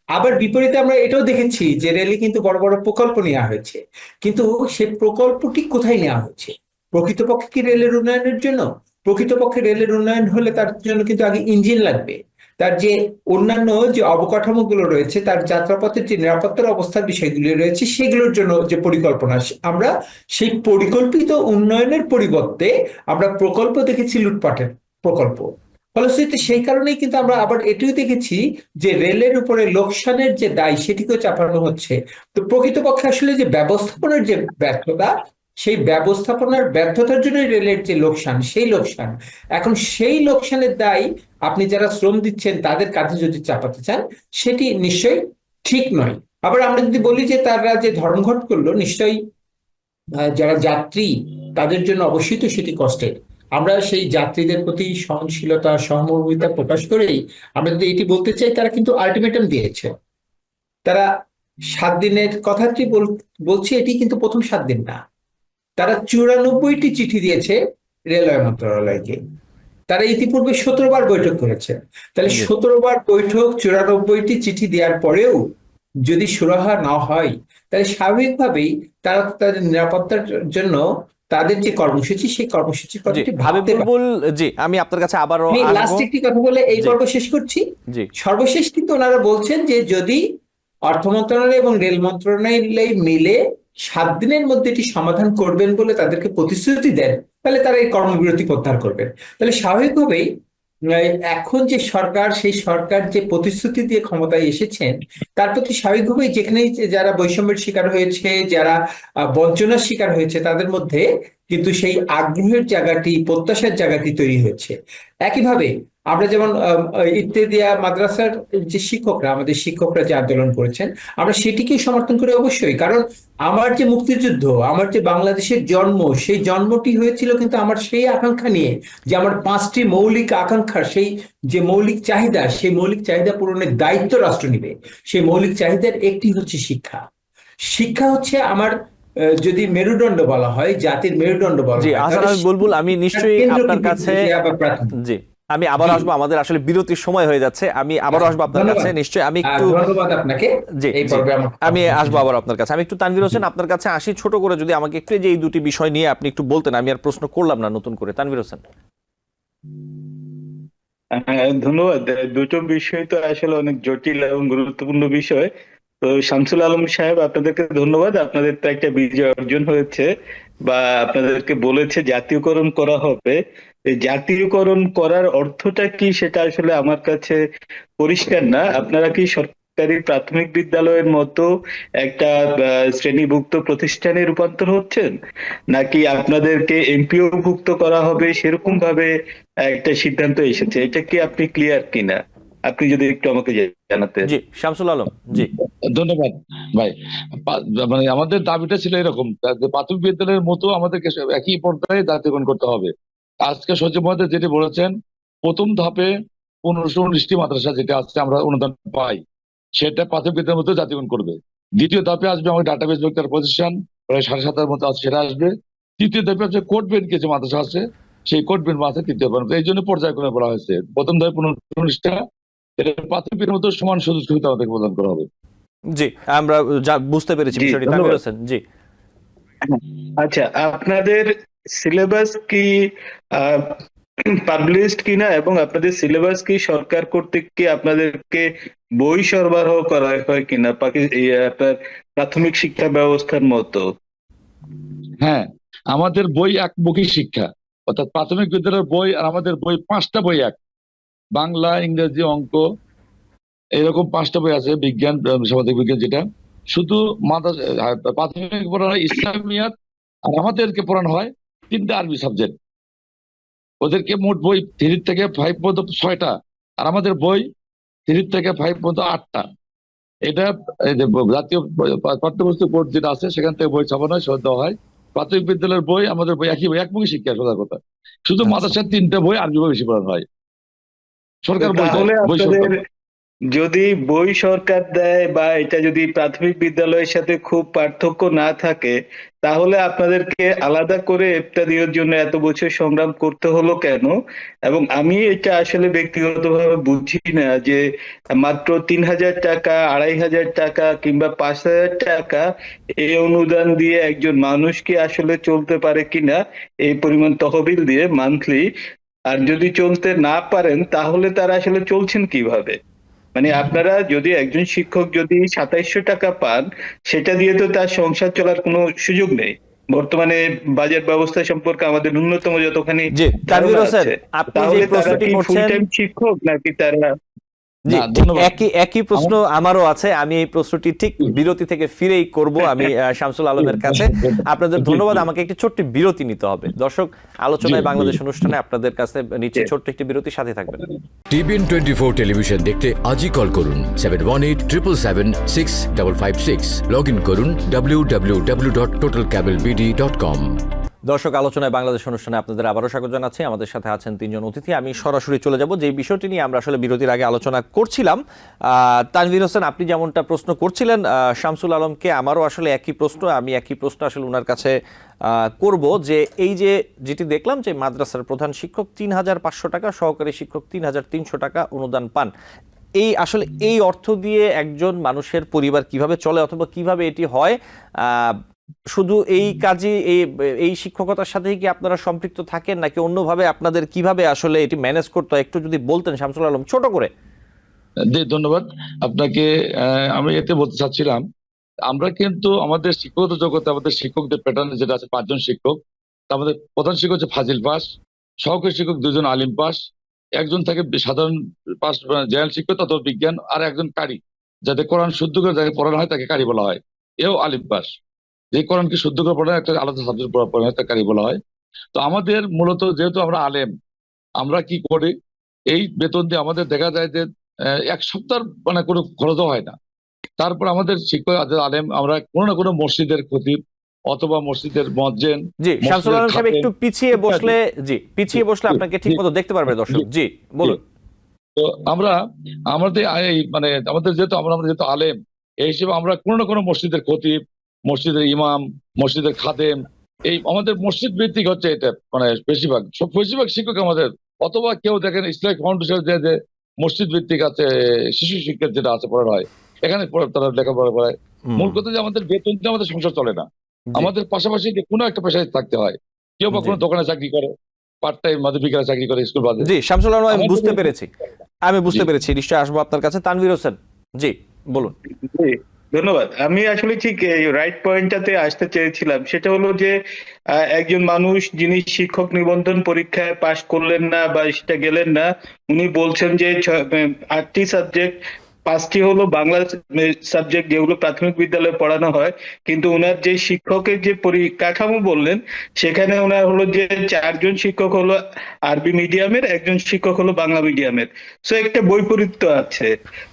আবার বিপরীতে আমরা এটাও দেখেছি যে রেলে কিন্তু বড় বড় প্রকল্প নেওয়া হয়েছে, কিন্তু সে প্রকল্পটি কোথায় নেওয়া হয়েছে? প্রকৃতপক্ষে কি রেলের উন্নয়নের জন্য? প্রকৃতপক্ষে রেলের উন্নয়ন হলে তার জন্য কিন্তু আগে ইঞ্জিন লাগবে, তার যে অন্যান্য যে অবকাঠামোগুলো রয়েছে, তার যাত্রাপথের যে নিরাপত্তার অবস্থার বিষয়গুলি রয়েছে, সেগুলোর জন্য যে পরিকল্পনা, আমরা সেই পরিকল্পিত উন্নয়নের পরিবর্তে আমরা প্রকল্প দেখেছি লুটপাটের প্রকল্প। ফলশ্রুতিতে সেই কারণেই কিন্তু আমরা আবার এটিও দেখেছি যে রেলের উপরে লোকসানের যে দায় সেটিকেও চাপানো হচ্ছে। তো প্রকৃতপক্ষে আসলে যে ব্যবস্থাপনার যে ব্যর্থতা, সেই ব্যবস্থাপনার ব্যর্থতার জন্য রেলের যে লোকসান, সেই লোকসান, এখন সেই লোকসানের দায় আপনি যারা শ্রম দিচ্ছেন তাদের কাঁধে যদি চাপাতে চান, সেটি নিশ্চয়ই ঠিক নয়। আবার আমরা যদি বলি যে তারা যে ধর্মঘট করলো, নিশ্চয়ই যারা যাত্রী তাদের জন্য অবশ্যই তো সেটি কষ্টের। আমরা সেই যাত্রীদের প্রতি সহনশীলতা সহমর্মিতা প্রকাশ করেই আমরা যদি এটি বলতে চাই, তারা কিন্তু আলটিমেটাম দিয়েছে। তারা 7 দিনের কথাটি বলছে, এটি কিন্তু প্রথম 7 দিন না, তারা 94টি চিঠি দিয়েছে রেলওয়ে মন্ত্রণালয়কে। তারা ইতিপূর্বে 17বার বৈঠক করেছে। তাহলে জি 17বার বৈঠক, 94টি চিঠি দেওয়ার পরেও যদি সুরাহা না হয়, তাহলে স্বাভাবিকভাবেই তারা তাদের নিরাপত্তার জন্য তাদের যে কর্মসূচি, সেই কর্মসূচির জি কথাটি হাবিব ভাবতে পারে। বুলবুল, জি আমি আপনার কাছে আবারও আমি আসবো। লাস্ট একটি কথা বলে এই জি পর্ব শেষ করছি। জি সর্বশেষ কিন্তু ওনারা বলছেন যে যদি অর্থ মন্ত্রণালয় এবং রেল মন্ত্রণালয় মিলে 7 দিনের মধ্যে এটি সমাধান করবেন বলে তাদেরকে প্রতিশ্রুতি দেন, তাহলে তারা এই কর্মবিরতি প্রত্যাহার করবেন। তাহলে স্বাভাবিকভাবেই এখন যে সরকার, সেই সরকার যে প্রতিশ্রুতি দিয়ে ক্ষমতায় এসেছেন, তার প্রতি স্বাভাবিকভাবেই যেখানেই যারা বৈষম্যের শিকার হয়েছে, যারা বঞ্চনার শিকার হয়েছে, তাদের মধ্যে কিন্তু সেই আগ্রহের জায়গাটি, প্রত্যাশার জায়গাটি তৈরি হয়েছে। একইভাবে আমরা যেমন ইত্তেদিয়া মাদ্রাসার যে শিক্ষকরা, আমাদের শিক্ষকরা যে আন্দোলন করেছেন, আমরা সেটিকে সমর্থন করি অবশ্যই। কারণ আমার যে মুক্তিযুদ্ধ, আমার যে বাংলাদেশের জন্ম, সেই জন্মটি হয়েছিল কিন্তু আমার সেই আকাঙ্ক্ষা নিয়ে যে আমার 5টি মৌলিক আকাঙ্ক্ষার সেই যে মৌলিক চাহিদা, সেই মৌলিক চাহিদা পূরণের দায়িত্ব রাষ্ট্র নিবে। সেই মৌলিক চাহিদার একটি হচ্ছে শিক্ষা। শিক্ষা হচ্ছে আমার যদি মেরুদণ্ড বলা হয়, জাতির মেরুদণ্ড বলা জি হয়, আহসান তাহলে হাবিব বুলবুল, আমি নিশ্চয়ই কেন্দ্র আপনার কিন্তু কাছে, আবার প্রাথমিক। জি আমি আবার জি, আসবো, আমাদের আসলে বিরতির সময় হয়ে যাচ্ছে, আমি আবারও আসবো আপনার ধন্যবাদ। কাছে নিশ্চয়ই। আমি একটু, ধন্যবাদ আপনাকে জি এই জি পর্বে আমার আমি আসবো আবার আপনার কাছে। আমি একটু তানভীর হোসেন আপনার কাছে আসি, ছোট করে যদি আমাকে একটু যে এই দুটি বিষয় নিয়ে আপনি একটু বলতেন, আমি আর প্রশ্ন করলাম না নতুন করে। তানভীর হোসেন। হ্যাঁ, ধন্যবাদ। দুটো বিষয় তো আসলে অনেক জটিল এবং গুরুত্বপূর্ণ বিষয়। তো শামসুল আলম সাহেব, আপনাদেরকে ধন্যবাদ। আপনাদের তো একটা বিজয় অর্জন হয়েছে, বা আপনাদেরকে বলেছে জাতীয়করণ করা হবে। এই জাতীয়করণ করার অর্থটা কি সেটা আসলে আমার কাছে পরিষ্কার না। আপনারা কি সরকারি প্রাথমিক বিদ্যালয়ের মতো একটা শ্রেণীভুক্ত প্রতিষ্ঠানে রূপান্তর হচ্ছেন, নাকি আপনাদেরকে এমপিও ভুক্ত করা হবে সেরকম ভাবে একটা সিদ্ধান্ত এসেছে? এটা কি আপনি ক্লিয়ার কিনা, আপনি যদি একটু আমাকে জানাতেন। জি শামসুল আলম। জি ধন্যবাদ ভাই। মানে আমাদের দাবিটা ছিল এরকম যে প্রাথমিক বিদ্যালয়ের মতো আমাদেরকে একই পর্যায়ে জাতীয়করণ করতে হবে। আজকে সচিব মহোদয় যেটি বলেছেন, প্রথম ধাপে 1519টি মাদ্রাসা যেটা আছে আমরা অনুদান পাই, সেটা প্রাথমিক বিদ্যালয়ের মতো জাতীয়করণ করবে। দ্বিতীয় ধাপে আসবে আমাদের ডাটাবেস ভেক্টর প্রতিষ্ঠান, প্রায় 7,500 মতো আছে, সেটা আসবে। তৃতীয় ধাপে হচ্ছে কোর্ট বেঞ্চ কিছু মাদ্রাসা আছে, সেই কোর্ট বেঞ্চ মাদ্রাসা তৃতীয় ধাপে। এই জন্য পর্যায়ক্রমে বলা হয়েছে প্রথম ধাপে 1519টা, এটা প্রাথমিকের মতো সমান সুযোগ সুবিধা আমাদেরকে প্রদান করা হবে। জি আমরা বুঝতে পেরেছি জি, বিষয়টি। তানভীর ধন্যবাদ। হোসেন। জি আচ্ছা, আপনাদের সিলেবাস কি পাবলিশড কিনা, এবং আপনাদের সিলেবাস কি সরকার কর্তৃক কি আপনাদেরকে বই সরবরাহ করা হয় কিনা আপনার প্রাথমিক শিক্ষা ব্যবস্থার মতো? হ্যাঁ, আমাদের বই একমুখী শিক্ষা, অর্থাৎ প্রাথমিক বিদ্যালয়ের বই আর আমাদের বই 5টা বই এক, বাংলা, ইংরেজি, অঙ্ক, এরকম 5টা বই আছে, বিজ্ঞান, সামাজিক বিজ্ঞান, যেটা শুধু প্রাথমিক পড়ানো হয় ইসলামিয়াত, আর আমাদেরকে পড়ানো হয় 3টে আরবি সাবজেক্ট। ওদেরকে মোট বই 3 থেকে 5 পর্যন্ত 6টা, আর আমাদের বই 3 থেকে 5 পর্যন্ত 8টা। এটা এই যে জাতীয় পাঠ্যপুস্তক বোর্ড যেটা আছে সেখান থেকে বই ছাপানো হয়, সেটা দেওয়া হয়। প্রাথমিক বিদ্যালয়ের বই আমাদের বই একই বই, একমুখী শিক্ষা সোজা কথা। শুধু আচ্ছা। মাদ্রাসার 3টা বই আরবি বই বেশি পড়ানো হয়, সরকার বই তাহলে দেয়, বই আপনাদের সরকার। যদি বই সরকার দেয় বা এটা যদি প্রাথমিক বিদ্যালয়ের সাথে খুব পার্থক্য না থাকে, তাহলে আপনাদেরকে আলাদা করে ইফতারির জন্য এত বছর সংগ্রাম করতে হলো কেন? এবং আমি এটা আসলে ব্যক্তিগতভাবে বুঝি না যে মাত্র 3,000 টাকা, 2,500 টাকা কিংবা 5,000 টাকা এই অনুদান দিয়ে একজন মানুষ কি আসলে চলতে পারে কিনা, এই পরিমাণ তহবিল দিয়ে মান্থলি। আর যদি চলতে না পারেন তাহলে তারা আসলে চলছেন কিভাবে? মানে আপনারা যদি একজন শিক্ষক যদি 2,700 টাকা পান, সেটা দিয়ে তো তার সংসার চলার কোনো সুযোগ নেই। বর্তমানে বাজার ব্যবস্থা সম্পর্কে আমাদের ন্যূনতম যতখানি জি, তানভীর ধারণা হোসেন, আছে, আপনি যে তাহলে তারা প্রশ্নটি কি ফুল করছেন, টাইম শিক্ষক নাকি তারা? জি না, ঠিক ধন্যবাদ। একই প্রশ্ন আমারও আছে। আমি এই প্রশ্নটি ঠিক বিরতি থেকে ফিরেই করব আমি শামসুল আলমের কাছে। আপনাদের ধন্যবাদ। আমাকে একটি ছোট্ট বিরতি নিতে হবে। দর্শক, আলোচনায় বাংলাদেশ অনুষ্ঠানে আপনাদের কাছে নিচ্ছে ছোট্ট একটি বিরতি, সাথে থাকবেন। টিভিএন 24 টেলিভিশন দেখতে আজই কল করুন 7187776556। লগ ইন করুন www.totalcablebd.com। দর্শক, আলোচনায় বাংলাদেশ অনুষ্ঠানে আপনাদের আবারও স্বাগত জানাচ্ছি। আমাদের সাথে আছেন 3 জন অতিথি। আমি সরাসরি চলে যাব যে বিষয়টি নিয়ে আমরা আসলে বিরতির আগে আলোচনা করছিলাম। তানভীর হোসেন, আপনি যেমনটা প্রশ্ন করছিলেন শামসুল আলমকে, আমারও আসলে একই প্রশ্ন। আমি একই প্রশ্ন আসলে ওনার কাছে করব যে এই যে যেটি দেখলাম যে মাদ্রাসার প্রধান শিক্ষক 3,500 টাকা, সহকারী শিক্ষক 3,300 টাকা অনুদান পান। এই আসলে এই অর্থ দিয়ে একজন মানুষের পরিবার কিভাবে চলে অথবা কিভাবে এটি হয়? শুধু এই কাজে এই শিক্ষকতার সাথে কি আপনারা সম্পৃক্ত থাকেন নাকি অন্যভাবে আপনাদের কিভাবে আসলে এটি ম্যানেজ করতে হয় একটু যদি বলতেন শামসুল আলম, ছোট করে। জি, ধন্যবাদ আপনাকে। আমি এতে বলতে চাচ্ছিলাম, আমরা কিন্তু আমাদের শিক্ষকতা জগতে আমাদের শিক্ষকদের প্যাটার্ন যেটা আছে 5 জন শিক্ষক। আমাদের প্রধান শিক্ষক হচ্ছে ফাজিল পাস, সহকারী শিক্ষক 2 জন আলিম পাস, একজন থাকে সাধারণ পাস জেনারেল শিক্ষক অথবা বিজ্ঞান, আর একজন কারি, যাতে কোরআন শুদ্ধ করে যাকে পড়ানো হয় তাকে কারি বলা হয়, এও আলিম পাস। যে কোরআনকে শুদ্ধ করে পড়ানো একটা আলাদা সাবজেক্ট পড়ানো হয় তাকে কারি বলা হয়। তো আমাদের মূলত যেহেতু আমরা আলেম, আমরা কি করি, এই বেতন দিয়ে আমাদের দেখা যায় যে 1 সপ্তাহ মানে কোনো খরচও হয় না। তারপর আমাদের শিক্ষক আলেম, আমরা কোনো না কোনো মসজিদের খতিব অথবা মসজিদের মুয়াজ্জিন, জি, শামসুল মসজিদের আলম সাহেব খাদেম একটু পিছিয়ে ইত্যাদি। বসলে, জি পিছিয়ে বসলে আপনাকে ঠিক মতো দেখতে পারবে দর্শক। জি বলুন। তো আমরা আমাদের মানে আমাদের যেহেতু আমরা যেহেতু আলেম, এই হিসেবে আমরা কোনো না কোনো মসজিদের খতিব, মসজিদের ইমাম, মসজিদের খাদেম, এই আমাদের মসজিদ ভিত্তিক হচ্ছে এটা, মানে বেশিরভাগ শিক্ষক আমাদের। অথবা কেউ দেখেন ইসলামিক ফাউন্ডেশন যে মসজিদ ভিত্তিক আছে, শিশু শিক্ষা যেটা আছে পড়ানো হয়, এখানে তারা লেখাপড়া করায়। মূল কথা যে আমাদের বেতন দিয়ে আমাদের সংসার চলে না। জি, আমাদের পাশাপাশি যে কোনো একটা পেশায় থাকতে হয়। কেউ বা জি। কোনো দোকানে চাকরি করে, পার্ট টাইম মাঝে বিকালে চাকরি করে, স্কুল বাদে। জি শামসুল আলম, আমি বুঝতে আমাদের পেরেছি, নিশ্চয়ই আসবো আপনার কাছে। তানভীর হোসেন, জি বলুন। জি, ধন্যবাদ। আমি আসলে ঠিক এই রাইট পয়েন্টটাতে আসতে চেয়েছিলাম। সেটা হলো যে একজন মানুষ যিনি শিক্ষক নিবন্ধন পরীক্ষায় পাশ করলেন না বা সেটা গেলেন না, উনি বলছেন যে 8টি সাবজেক্ট, 5টি হলো বাংলা সাবজেক্ট যেগুলো প্রাথমিক বিদ্যালয়ে পড়ানো হয়, কিন্তু ওনার যে শিক্ষকের যে পরিকাঠামো বললেন, সেখানে ওনার হলো যে 4 জন শিক্ষক হলো আরবি মিডিয়ামের, একজন শিক্ষক হলো বাংলা মিডিয়ামের। সো একটা বৈপরীত্য আছে।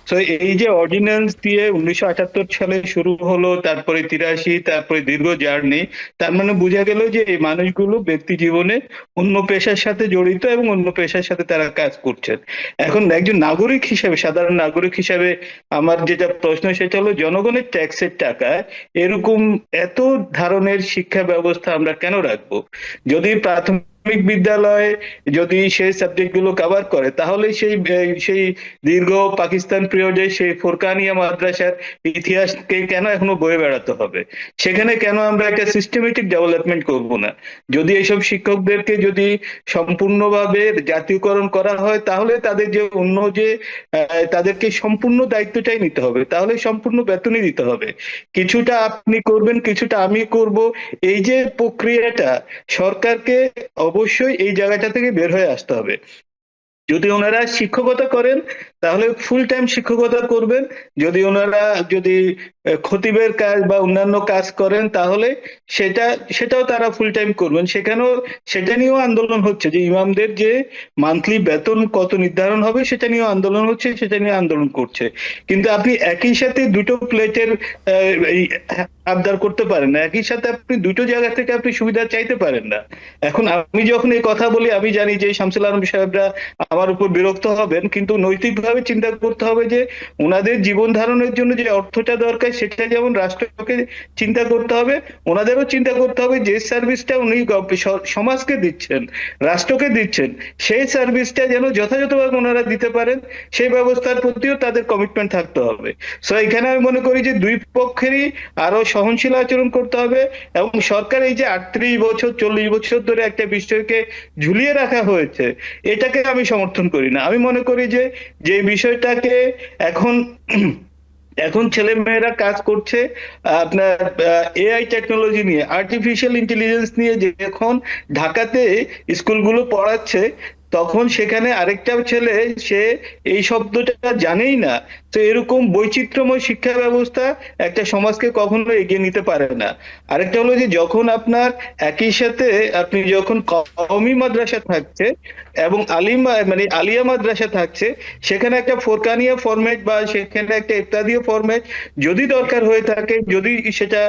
তো এই যে অর্ডিন্যান্স দিয়ে 1978 সালে শুরু হলো, তারপরে 83, তারপরে দীর্ঘ জার্নি, তার মানে বোঝা গেল যে এই মানুষগুলো ব্যক্তি জীবনে অন্য পেশার সাথে জড়িত এবং অন্য পেশার সাথে তারা কাজ করছেন। এখন একজন নাগরিক হিসেবে, সাধারণ নাগরিক হিসেবে আমার যেটা প্রশ্ন সেটা হলো, জনগণের ট্যাক্সের টাকায় এরকম এত ধরনের শিক্ষা ব্যবস্থা আমরা কেন রাখবো? যদি প্রাথমিক বিদ্যালয়ে যদি সেই সাবজেক্ট গুলো কভার করে, তাহলে সেই দীর্ঘ পাকিস্তান পিরিয়ডে সেই ফোরকানিয়া মাদ্রাসার ইতিহাসকে কেন এখনো বয়ে বেড়াতে হবে? সেখানে কেন আমরা একটা সিস্টেমেটিক ডেভেলপমেন্ট করব না? যদি এইসব শিক্ষকদেরকে যদি সম্পূর্ণভাবে জাতীয়করণ করা হয়, তাহলে তাদের যে অন্য যে তাদেরকে সম্পূর্ণ দায়িত্বটাই নিতে হবে, তাহলে সম্পূর্ণ বেতনই দিতে হবে। কিছুটা আপনি করবেন, কিছুটা আমি করব, এই যে প্রক্রিয়াটা, সরকারকে অবশ্যই এই জায়গাটা থেকে বের হয়ে আসতে হবে। যদি ওনারা শিক্ষকতা করেন তাহলে ফুল টাইম শিক্ষকতা করবেন, যদি ওনারা যদি খতিবের কাজ বা অন্যান্য কাজ করেন তাহলে সেটাও তারা ফুল টাইম করবেন। সেটা নিয়েও আন্দোলন হচ্ছে যে ইমামদের যে মান্থলি বেতন কত নির্ধারণ হবে সেটা নিয়েও আন্দোলন হচ্ছে, সেটা নিয়ে আন্দোলন করছে। কিন্তু আপনি একই সাথে দুটো প্লেটের আবদার করতে পারেন না, একই সাথে আপনি দুটো জায়গা থেকে আপনি সুবিধা চাইতে পারেন না। এখন আমি যখন এই কথা বলি আমি জানি যে শামসুল আলম সাহেবরা আমার উপর বিরক্ত হবেন, কিন্তু নৈতিকভাবে চিন্তা করতে হবে যে ওনাদের জীবন ধারণের জন্য যে অর্থটা দরকার সেটা যেমন রাষ্ট্রকে চিন্তা করতে হবে, ওনাদেরও চিন্তা করতে হবে যে সার্ভিসটা উনি সমাজকে দিচ্ছেন, রাষ্ট্রকে দিচ্ছেন, সেই সার্ভিসটা যেন যথাযথভাবে ওনারা দিতে পারেন, সেই ব্যবস্থার প্রতিও তাদের কমিটমেন্ট থাকতে হবে। সো এখানে আমি মনে করি যে দুই পক্ষেরই আরো সহনশীল আচরণ করতে হবে, এবং সরকার এই যে 38 বছর 40 বছর ধরে একটা বিষয়কে ঝুলিয়ে রাখা হয়েছে এটাকে আমি সমর্থন করি না। আমি মনে করি যে বিষয়টাকে এখন ছেলে মেয়েরা কাজ করছে আপনার এআই টেকনোলজি নিয়ে, আর্টিফিশিয়াল ইন্টেলিজেন্স নিয়ে, যখন ঢাকাতে স্কুলগুলো পড়াচ্ছে তখন সেখানে আরেকটা ছেলে সে এই শব্দটা জানেই না। তো এরকম বৈচিত্র্যময় শিক্ষা ব্যবস্থা একটা সমাজকে কখনো এগিয়ে নিতে পারে না। আরেকটা হলো যে যখন আপনার একই সাথে আপনি যখন কওমি মাদ্রাসা থাকছে এবং মানে আলিয়া মাদ্রাসা থাকছে, সেখানে একটা ফোরকানিয়া ফরম্যাট বা সেখানে একটা ইত্যাদি ফরম্যাট যদি দরকার হয়ে থাকে, যদি সেটা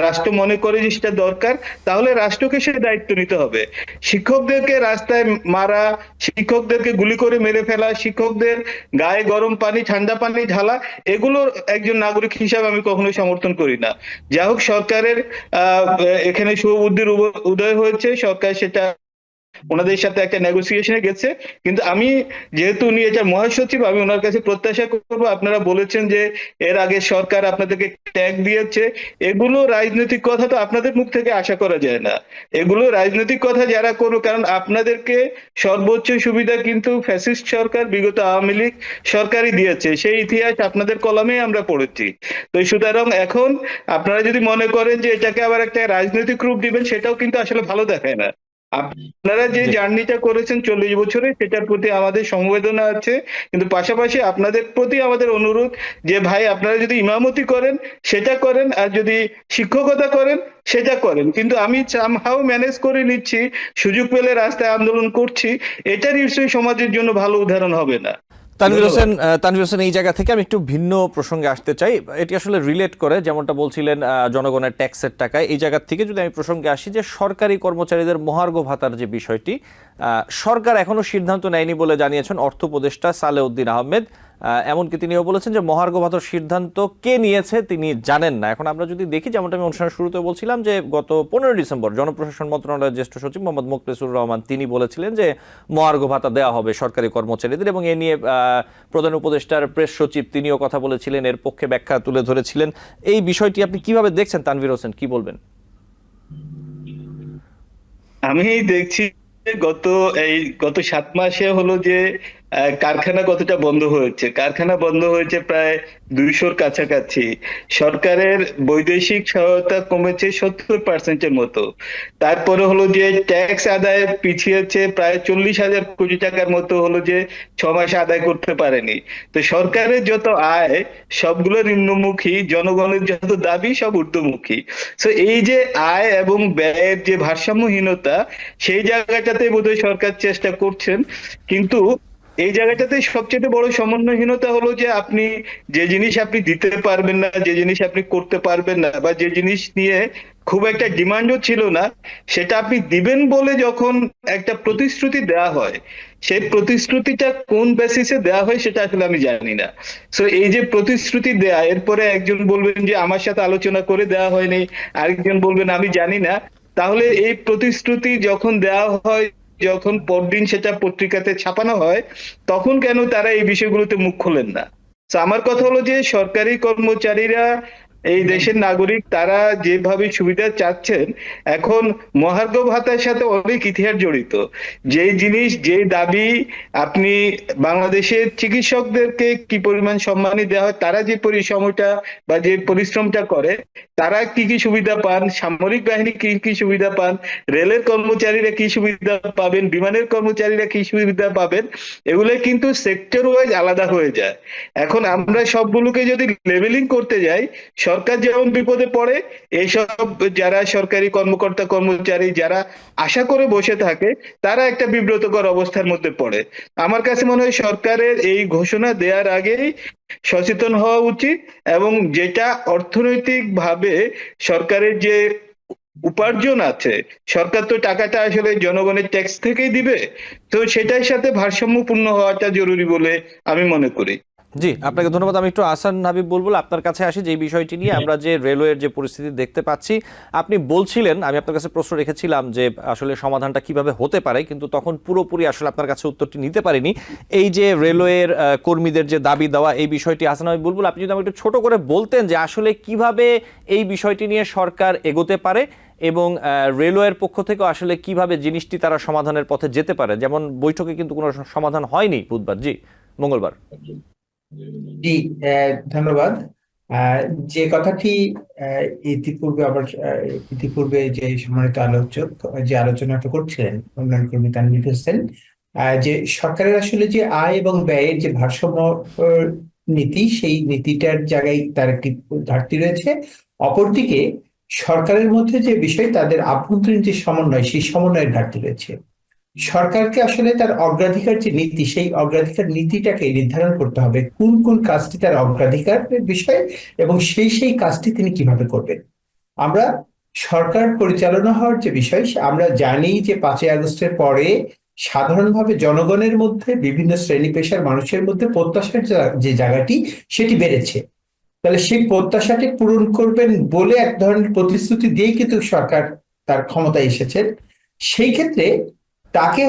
রাষ্ট্র মনে করে যে সেটা দরকার, তাহলে রাষ্ট্রকে সে দায়িত্ব নিতে হবে। শিক্ষকদেরকে রাস্তায় মারা, শিক্ষকদেরকে গুলি করে মেরে ফেলা, শিক্ষকদের গায়ে গরম পানি ঠান্ডা পানি ঢালা, এগুলো একজন নাগরিক হিসাবে আমি কখনোই সমর্থন করি না। যা হোক, সরকারের এখানে শুভবুদ্ধির উদয় হয়েছে, সরকার সেটা ওনাদের সাথে একটা নেগোসিয়েশনে গেছে। কিন্তু আমি যেহেতু উনি এটা মহাসচিব, আমি ওনার কাছে প্রত্যাশা করবো, আপনারা বলেছেন যে এর আগে সরকার আপনাদেরকে ট্যাগ দিয়েছে, এগুলো রাজনৈতিক কথা তো আপনাদের মুখ থেকে আশা করা যায় না। এগুলো রাজনৈতিক কথা যারা করো, কারণ আপনাদেরকে সর্বোচ্চ সুবিধা কিন্তু ফ্যাসিস্ট সরকার বিগত আওয়ামী লীগ সরকারই দিয়েছে, সেই ইতিহাস আপনাদের কলমে আমরা পড়েছি। তো সুতরাং এখন আপনারা যদি মনে করেন যে এটাকে আবার একটা রাজনৈতিক রূপ দিবেন, সেটাও কিন্তু আসলে ভালো দেখায় না। আপনারা যে জার্নিটা করেছেন 40 বছরে, সেটার প্রতি আমাদের সমবেদনা আছে, কিন্তু পাশাপাশি আপনাদের প্রতি আমাদের অনুরোধ যে ভাই আপনারা যদি ইমামতি করেন সেটা করেন, আর যদি শিক্ষকতা করেন সেটা করেন, কিন্তু আমি সামহাও ম্যানেজ করে নিচ্ছি, সুযোগ পেলে রাস্তায় আন্দোলন করছি, এটা নিশ্চয়ই সমাজের জন্য ভালো উদাহরণ হবে না। তানভীর হোসেন, এই জায়গা থেকে আমি একটু ভিন্ন প্রসঙ্গে আসতে চাই। এটি আসলে রিলেট করে, যেমনটা বলছিলেন জনগণের ট্যাক্সের টাকায়, এই জায়গা থেকে যদি আমি প্রসঙ্গে আসি যে সরকারি কর্মচারীদের মহার্ঘ ভাতার যে বিষয়টি, সরকার এখনো সিদ্ধান্ত নেয়নি বলে জানিয়েছেন অর্থ উপদেষ্টা সালেউদ্দিন আহমেদ। এমনকি তিনিও বলেছেন যে মহার্ঘ ভাতার সিদ্ধান্ত কে নিয়েছে তিনি জানেন না। এখন আমরা যদি দেখি, যেমনটা আমি অনুষ্ঠানের শুরুতে বলছিলাম, যে গত 15 ডিসেম্বর জনপ্রশাসন মন্ত্রণালয়ের জ্যেষ্ঠ সচিব মোহাম্মদ মোখলেসুর রহমান তিনি বলেছিলেন যে মহার্ঘ ভাতা দেওয়া হবে সরকারি কর্মচারীদের, এবং এ নিয়ে প্রধান উপদেষ্টার প্রেস সচিব তিনিও কথা বলেছিলেন, এর পক্ষে ব্যাখ্যা তুলে ধরেছিলেন। এই বিষয়টি আপনি কিভাবে দেখছেন তানভীর হোসেন, কি বলবেন? আমি দেখছি গত 7 মাসে হলো যে কারখানা কতটা বন্ধ হয়েছে। কারখানা বন্ধ হয়েছে প্রায় 200-র কাছাকাছি। সরকারের বৈদেশিক সহায়তা কমেছে 70% মতো। তারপরে হলো যে ট্যাক্স আদায় পিছিয়েছে প্রায় 40,000 কোটি টাকার মতো, হলো যে 6 মাসে আদায় করতে পারেনি। তো সরকারের যত আয় সবগুলো নিম্নমুখী, জনগণের যত দাবি সব ঊর্ধ্বমুখী। তো এই যে আয় এবং ব্যয়ের যে ভারসাম্যহীনতা, সেই জায়গাটাতে বোধহয় সরকার চেষ্টা করছেন, কিন্তু এই জায়গাটাতে সবচেয়ে বড় সমন্বয়হীনতা হলো যে আপনি যে জিনিস আপনি দিতে পারবেন না, যে জিনিস আপনি করতে পারবেন না, বা যে জিনিস নিয়ে খুব একটা ডিমান্ডও ছিল না, সেটা আপনি দিবেন বলে যখন একটা প্রতিশ্রুতি দেওয়া হয়, সেই প্রতিশ্রুতিটা কোন বেসিসে দেওয়া হয় সেটা আসলে আমি জানি না। সো এই যে প্রতিশ্রুতি দেয়া, এরপরে একজন বলবেন যে আমার সাথে আলোচনা করে দেওয়া হয়নি, আরেকজন বলবেন আমি জানি না, তাহলে এই প্রতিশ্রুতি যখন দেওয়া হয়, যখন পরদিন সেটা পত্রিকাতে ছাপানো হয়, তখন কেন তারা এই বিষয়গুলোতে মুখ খোলেন না? আমার কথা হলো যে সরকারি কর্মচারীরা এই দেশের নাগরিক তারা যেভাবে সুবিধা চাচ্ছেন, এখন মহার্ঘ ভাতার সাথে অনেক ইতিহাস জড়িত। যেই জিনিস, যেই দাবি, আপনি বাংলাদেশের চিকিৎসকদেরকে কি পরিমাণ সম্মানী দেওয়া হয়, তারা যে পরিশ্রমটা বা যে পরিশ্রমটা করে, তারা কি কি সুবিধা পান, সামরিক বাহিনী কি কি সুবিধা পান, রেলের কর্মচারীরা কি সুবিধা পাবেন, বিমানের কর্মচারীরা কি সুবিধা পাবেন, এগুলো কিন্তু সেক্টর ওয়াইজ আলাদা হয়ে যায়। এখন আমরা সবগুলোকে যদি লেভেলিং করতে যাই, সরকার যেমন বিপদে পড়ে, এইসব যারা সরকারি কর্মকর্তা কর্মচারী যারা আশা করে বসে থাকে, তারা একটা বিব্রতকর অবস্থার মধ্যে পড়ে। আমার কাছে মনে হয় সরকারের এই ঘোষণা দেওয়ার আগেই সচেতন হওয়া উচিত, এবং যেটা অর্থনৈতিক ভাবে সরকারের যে উপার্জন আছে, সরকার তো টাকাটা আসলে জনগণের ট্যাক্স থেকেই দিবে, তো সেটার সাথে ভারসাম্যপূর্ণ হওয়াটা জরুরি বলে আমি মনে করি। জি, আপনাকে ধন্যবাদ। আমি একটু আহসান হাবিব বলবো, আপনার কাছে আসি যে বিষয়টি নিয়ে আমরা যে রেলওয়ের যে পরিস্থিতি দেখতে পাচ্ছি। আপনি বলছিলেন, আমি আপনার কাছে প্রশ্ন রেখেছিলাম যে আসলে সমাধানটা কিভাবে হতে পারে, কিন্তু তখন পুরোপুরি আসলে আপনার কাছে উত্তরটি নিতে পারিনি। এই যে রেলওয়ের কর্মীদের যে দাবি দেওয়া, এই বিষয়টি আহসান হাবিব বলবো, আপনি যদি আমাকে একটু ছোট করে বলতেন যে আসলে কিভাবে এই বিষয়টি নিয়ে সরকার এগোতে পারে এবং রেলওয়ের পক্ষ থেকে আসলে কিভাবে জিনিসটি তারা সমাধানের পথে যেতে পারে। যেমন বৈঠকে কিন্তু কোনো সমাধান হয়নি বুধবার, মঙ্গলবার। জি, ধন্যবাদ। যে কথাটি ইতিপূর্বে যে সম্মানিত আলোচক যে আলোচনাটা করছিলেন, উন্নয়ন কর্মী তানভীর হোসেন, যে সরকারের আসলে যে আয় এবং ব্যয়ের যে ভারসাম্য নীতি, সেই নীতিটার জায়গায় তার একটি ঘাটতি রয়েছে। অপরদিকে সরকারের মধ্যে যে বিষয়, তাদের আভ্যন্তরীণ যে সমন্বয়, সেই সমন্বয়ের ঘাটতি রয়েছে। সরকারকে আসলে তার অগ্রাধিকার যে নীতি, সেই অগ্রাধিকার নীতিটাকে নির্ধারণ করতে হবে, কোন কোন কাজটি তার অগ্রাধিকারের বিষয় এবং সেই কাজটি তিনি কিভাবে করবেন। আমরা সরকার পরিচালনা হওয়ার যে বিষয়, আমরা জানি যে 5ই আগস্টের পরে সাধারণভাবে জনগণের মধ্যে, বিভিন্ন শ্রেণী পেশার মানুষের মধ্যে প্রত্যাশার যে জায়গাটি, সেটি বেড়েছে। তাহলে সেই প্রত্যাশাটি পূরণ করবেন বলে এক ধরনের প্রতিশ্রুতি দিয়েই কিন্তু সরকার তার ক্ষমতায় এসেছেন। সেই ক্ষেত্রে তাকে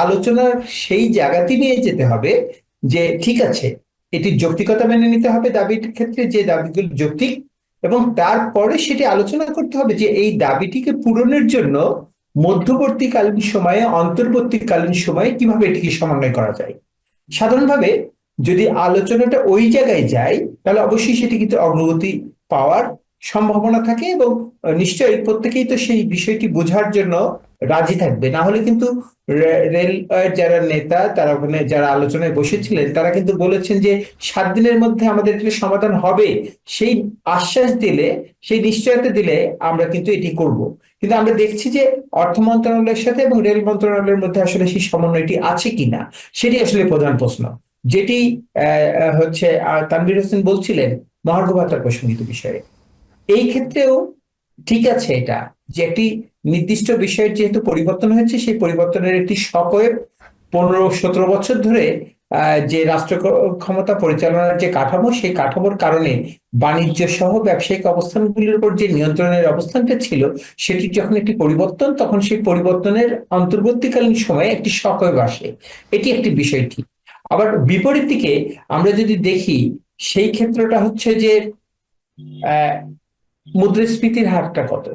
আলোচনার সেই জায়গাতে নিয়ে যেতে হবে যে ঠিক আছে, এটির যৌক্তিকতা মেনে নিতে হবে দাবির ক্ষেত্রে, যে দাবিগুলো যৌক্তিক, এবং তারপরে সেটি আলোচনা করতে হবে যে এই দাবিটিকে পূরণের জন্য মধ্যবর্তীকালীন সময়ে, অন্তর্বর্তীকালীন সময়ে কিভাবে এটিকে সমন্বয় করা যায়। সাধারণভাবে যদি আলোচনাটা ওই জায়গায় যায়, তাহলে অবশ্যই সেটি কিন্তু অগ্রগতি পাওয়ার সম্ভাবনা থাকে, এবং নিশ্চয়ই প্রত্যেকেই তো সেই বিষয়টি বোঝার জন্য রাজি থাকবে। না হলে কিন্তু রেল যারা নেতা, তারা ওখানে যারা আলোচনায় বসেছিলেন, তারা কিন্তু বলেছেন যে 7 দিনের মধ্যে আমাদের এটা সমাধান হবে, সেই আশ্বাস দিলে, সেই নিশ্চয়তা দিলে আমরা কিন্তু এটি করব। কিন্তু আমরা দেখছি যে অর্থ মন্ত্রণালয়ের সাথে এবং রেল মন্ত্রণালয়ের মধ্যে আসলে সেই সমন্বয়টি আছে কিনা, সেটি আসলে প্রধান প্রশ্ন। যেটি তানভীর হোসেন বলছিলেন মহার্ঘ ভাতার প্রসঙ্গিত বিষয়ে, এই ক্ষেত্রেও ঠিক আছে, এটা যে একটি নির্দিষ্ট বিষয়ের যেহেতু পরিবর্তন হয়েছে, সেই পরিবর্তনের একটি সকয়ের 15-17 বছর ধরে যে রাষ্ট্র ক্ষমতা পরিচালনার যে কাঠামো, সেই কাঠামোর কারণে বাণিজ্য সহ ব্যবসায়িক অবস্থানগুলির উপর যে নিয়ন্ত্রণের অবস্থানটা ছিল, সেটি যখন একটি পরিবর্তন, তখন সেই পরিবর্তনের অন্তর্বর্তীকালীন সময়ে একটি সকয় আসে। এটি একটি বিষয় ঠিক। আবার বিপরীত দিকে আমরা যদি দেখি, সেই ক্ষেত্রটা যে মুদ্রাস্ফীতির হারটা কত।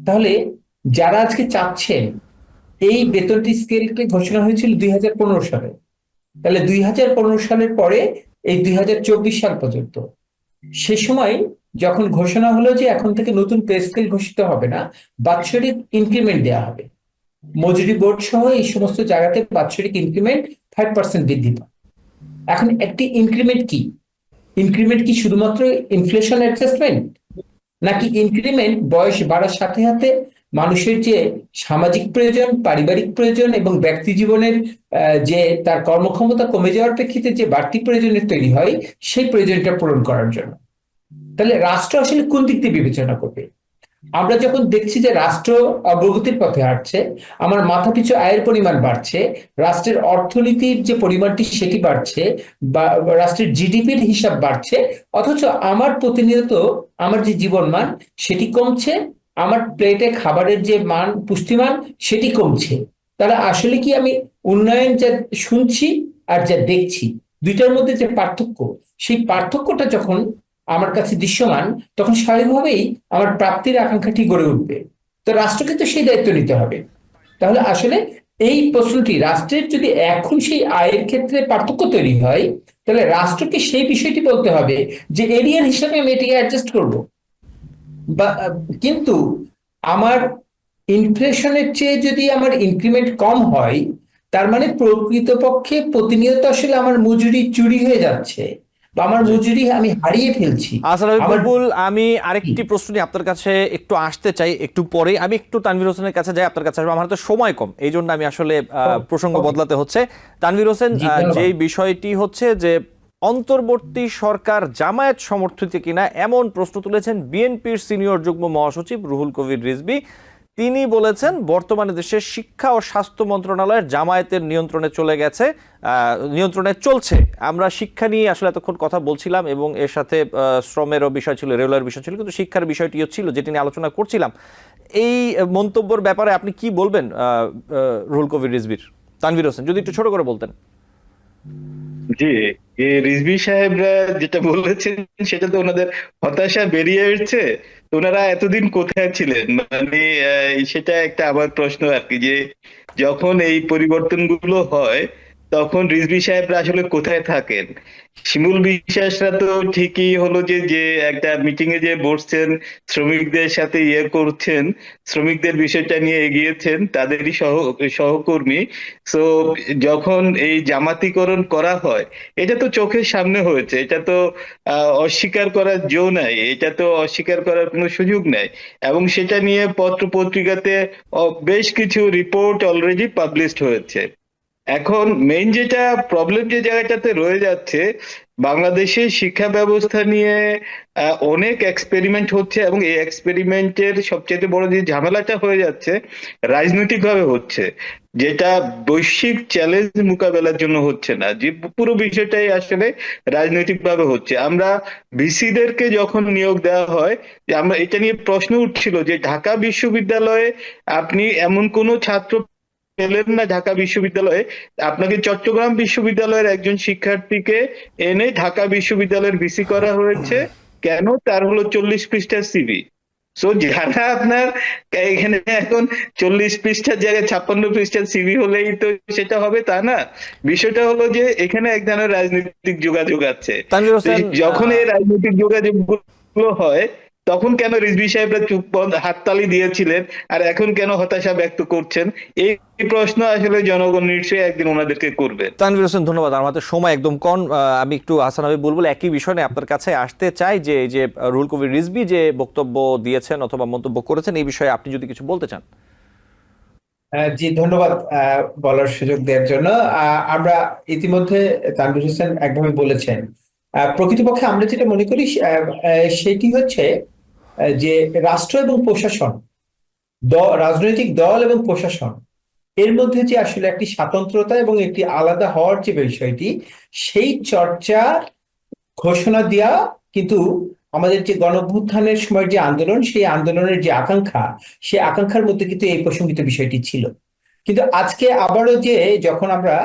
তাহলে যারা আজকে চাচ্ছেন, এই বেতনটি স্কেলটি ঘোষণা হয়েছিল 2015 সালে, তাহলে 2015 সালের পরে এই 2024 সাল পর্যন্ত, সে সময় যখন ঘোষণা হলো যে এখন থেকে নতুন পে স্কেল ঘোষিত হবে না, বাৎসরিক ইনক্রিমেন্ট দেওয়া হবে, মজুরি বোর্ড সহ এই সমস্ত জায়গাতে বাৎসরিক ইনক্রিমেন্ট 5% বৃদ্ধি পায়। এখন একটি ইনক্রিমেন্ট কি? ইনক্রিমেন্ট কি শুধুমাত্র ইনফ্লেশন অ্যাডজাস্টমেন্ট, নাকি ইনক্রিমেন্ট বয়স বাড়ার সাথে সাথে মানুষের যে সামাজিক প্রয়োজন, পারিবারিক প্রয়োজন এবং ব্যক্তি জীবনের যে তার কর্মক্ষমতা কমে যাওয়ার প্রেক্ষিতে যে বাড়তি প্রয়োজনের তৈরি হয়, সেই প্রয়োজনটা পূরণ করার জন্য? তাহলে রাষ্ট্র আসলে কোন দিক দিয়ে বিবেচনা করবে? আমরা যখন দেখছি যে রাষ্ট্র অগ্রগতির পথে হাঁটছে, আমার মাথাপিছু আয়ের পরিমাণ বাড়ছে, রাষ্ট্রের অর্থনীতির যে পরিমাণটি সেটি বাড়ছে, বা রাষ্ট্রের জিডিপির হিসাব বাড়ছে, অথচ আমার প্রতিনিয়ত আমার যে জীবনমান সেটি কমছে, আমার প্লেটে খাবারের যে মান, পুষ্টিমান, সেটি কমছে। তাহলে আসলে কি আমি উন্নয়ন যা শুনছি আর যা দেখছি, দুইটার মধ্যে যে পার্থক্য, সেই পার্থক্যটা যখন আমার কাছে দৃশ্যমান, তখন স্বাভাবিকভাবেই আমার প্রাপ্তির আকাঙ্ক্ষাটি গড়ে উঠবে। তো রাষ্ট্রকে তো সেই দায়িত্ব নিতে হবে। তাহলে আসলে এই প্রশ্নটি, রাষ্ট্রের যদি এখন সেই আয়ের ক্ষেত্রে পার্থক্য তৈরি হয়, তাহলে রাষ্ট্রকে সেই বিষয়টি বলতে হবে যে এরিয়ার হিসাবে আমি এটিকে অ্যাডজাস্ট করবো। বা কিন্তু আমার ইনফ্লেশনের চেয়ে যদি আমার ইনক্রিমেন্ট কম হয়, তার মানে প্রকৃতপক্ষে প্রতিনিয়ত আসলে আমার মজুরি চুরি হয়ে যাচ্ছে, বা আমার জি। মজুরি আমি হারিয়ে ফেলছি। আহসান হাবীব আমার বুলবুল, আমি আরেকটি প্রশ্ন নিয়ে আপনার কাছে একটু আসতে চাই, একটু পরে আমি একটু তানভীর হোসেনের কাছে যাই, আপনার কাছে আসবো। আমার হাতে সময় কম, এই জন্য আমি আসলে প্রসঙ্গ বদলাতে হচ্ছে। তানভীর হোসেন, জি, ধন্যবাদ। যেই বিষয়টি হচ্ছে যে অন্তর্বর্তী সরকার জামায়াত সমর্থিত কিনা এমন প্রশ্ন তুলেছেন বিএনপির সিনিয়র যুগ্ম মহাসচিব রুহুল কবির রিজভী। তিনি বলেছেন বর্তমানে দেশের শিক্ষা ও স্বাস্থ্য মন্ত্রণালয়ের জামায়াতের নিয়ন্ত্রণে চলে গেছে, নিয়ন্ত্রণে চলছে। আমরা শিক্ষা নিয়ে আসলে এতক্ষণ কথা বলছিলাম এবং এর সাথে শ্রমেরও বিষয় ছিল, রেগুলার বিষয় ছিল, কিন্তু শিক্ষার বিষয়টিও ছিল যেটি নিয়ে আলোচনা করছিলাম। এই মন্তব্যের ব্যাপারে আপনি কি বলবেন রুহুল কবির রিজভীর? তানভীর হোসেন, যদি একটু ছোট করে বলতেন। জি, রিজভী সাহেবরা যেটা বলেছেন সেটা তো ওনাদের হতাশা বেরিয়ে এসেছে। তো ওনারা এতদিন কোথায় ছিলেন, মানে সেটা একটা আবার প্রশ্ন আর কি, যে যখন এই পরিবর্তনগুলো হয় তখন রিজভী সাহেবরা আসলে কোথায় থাকেন। শিমুল বিশ্বাসরা তো ঠিকই হলো যে যে একটা মিটিং এ যে বসছেন, শ্রমিকদের সাথে করছেন, শ্রমিকদের বিষয়টা নিয়ে এগিয়েছেন, তাদেরই সহকর্মী। সো যখন এই জামাতিকরণ করা হয়, এটা তো চোখের সামনে হয়েছে, এটা তো অস্বীকার করার জো নাই, এটা তো অস্বীকার করার কোনো সুযোগ নাই। এবং সেটা নিয়ে পত্র পত্রিকাতে বেশ কিছু রিপোর্ট অলরেডি পাবলিশড হয়েছে। এখন মেইন যেটা প্রবলেম যে জায়গাটাতে রয়ে যাচ্ছে, বাংলাদেশের শিক্ষা ব্যবস্থা নিয়ে অনেক এক্সপেরিমেন্ট হচ্ছে, এবং এই এক্সপেরিমেন্টের সবচেয়ে বড় যে ঝামেলাটা হয়ে যাচ্ছে রাজনৈতিক ভাবে হচ্ছে, যেটা বৈশ্বিক চ্যালেঞ্জ মোকাবেলার জন্য হচ্ছে না, যে পুরো বিষয়টাই আসলে রাজনৈতিক ভাবে হচ্ছে। আমরা ভিসিদেরকে যখন নিয়োগ দেওয়া হয়, যে আমরা এটা নিয়ে প্রশ্ন উঠছিল যে ঢাকা বিশ্ববিদ্যালয়ে আপনি এমন কোনো ছাত্র পেলেন না ঢাকা বিশ্ববিদ্যালয়ে, আপনাকে চট্টগ্রাম বিশ্ববিদ্যালয়ের একজন শিক্ষার্থীকে এনে ঢাকা বিশ্ববিদ্যালয়ের ভিসি করা হয়েছে। কেন? তার হলো 40 পৃষ্ঠার সিভি। সো যারা আপনার এখানে এখন 40 পৃষ্ঠার জায়গায় 56 পৃষ্ঠার সিভি হলেই তো সেটা হবে তা না। বিষয়টা হলো যে এখানে এক ধরনের রাজনৈতিক যোগাযোগ আছে। তানভীর তো হোসেন, যখন এই রাজনৈতিক যোগাযোগ গুলো হয়, তখন কেন রিজভী সাহেবরা চুপ হাততালি দিয়েছিলেন, আর এখন কেন হতাশা ব্যক্ত করছেন? এই প্রশ্ন আসলে জনগণ নিশ্চয়ই একদিন ওনাদেরকে করবে। তানভীর হোসেন, ধন্যবাদ। আমার হাতে সময় একদম কম। আমি একটু আহসান হাবীব বুলবুল একই বিষয় নিয়ে আপনার কাছে আসতে চাই, যে এই যে রুহুল কবির রিজভী যে বক্তব্য দিয়েছেন অথবা মন্তব্য করেছেন, এই বিষয়ে আপনি যদি কিছু বলতে চান। জি, ধন্যবাদ বলার সুযোগ দেওয়ার জন্য। আমরা ইতিমধ্যে তানভীর হোসেন একভাবে বলেছেন। প্রকৃতপক্ষে আমরা যেটা মনে করি সেটি হচ্ছে যে রাষ্ট্র এবং প্রশাসন, রাজনৈতিক দল এবং প্রশাসন, এর মধ্যে যে আসলে একটি স্বাতন্ত্রতা এবং একটি আলাদা হওয়ার যে বিষয়টি, সেই চর্চা ঘোষণা দেওয়া কিন্তু আমাদের যে গণঅভ্যুত্থানের সময় যে আন্দোলন, সেই আন্দোলনের যে আকাঙ্ক্ষা, সেই আকাঙ্ক্ষার মধ্যে কিন্তু এই প্রসঙ্গিত বিষয়টি ছিল। কিন্তু আজকে আবারও যে যখন আমরা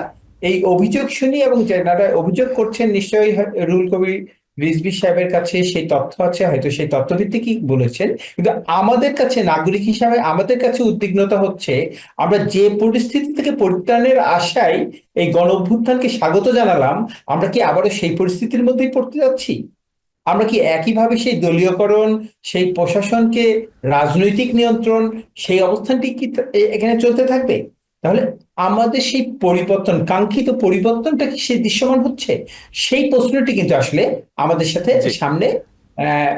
এই অভিযোগ শুনি, এবং যারা অভিযোগ করছেন নিশ্চয়ই রুহুল কবির রিজভী সাহেবের কাছে সেই তথ্য আছে, হয়তো সেই তথ্যভিত্তিকই বলেছেন, কিন্তু আমাদের কাছে নাগরিক হিসাবে আমাদের কাছে উদ্বিগ্নতা হচ্ছে, আমরা যে পরিস্থিতি থেকে পরিত্রাণের আশায় এই গণ অভ্যুত্থানকে স্বাগত জানালাম, আমরা কি আবারও সেই পরিস্থিতির মধ্যেই পড়তে যাচ্ছি? আমরা কি একইভাবে সেই দলীয়করণ, সেই প্রশাসনকে রাজনৈতিক নিয়ন্ত্রণ, সেই অবস্থানটি কি এখানে চলতে থাকবে? তাহলে আমাদের সেই পরিবর্তন, কাঙ্ক্ষিত পরিবর্তনটা কি সে দৃশ্যমান হচ্ছে? সেই প্রশ্নটি কিন্তু আসলে আমাদের সাথে জি সামনে আহ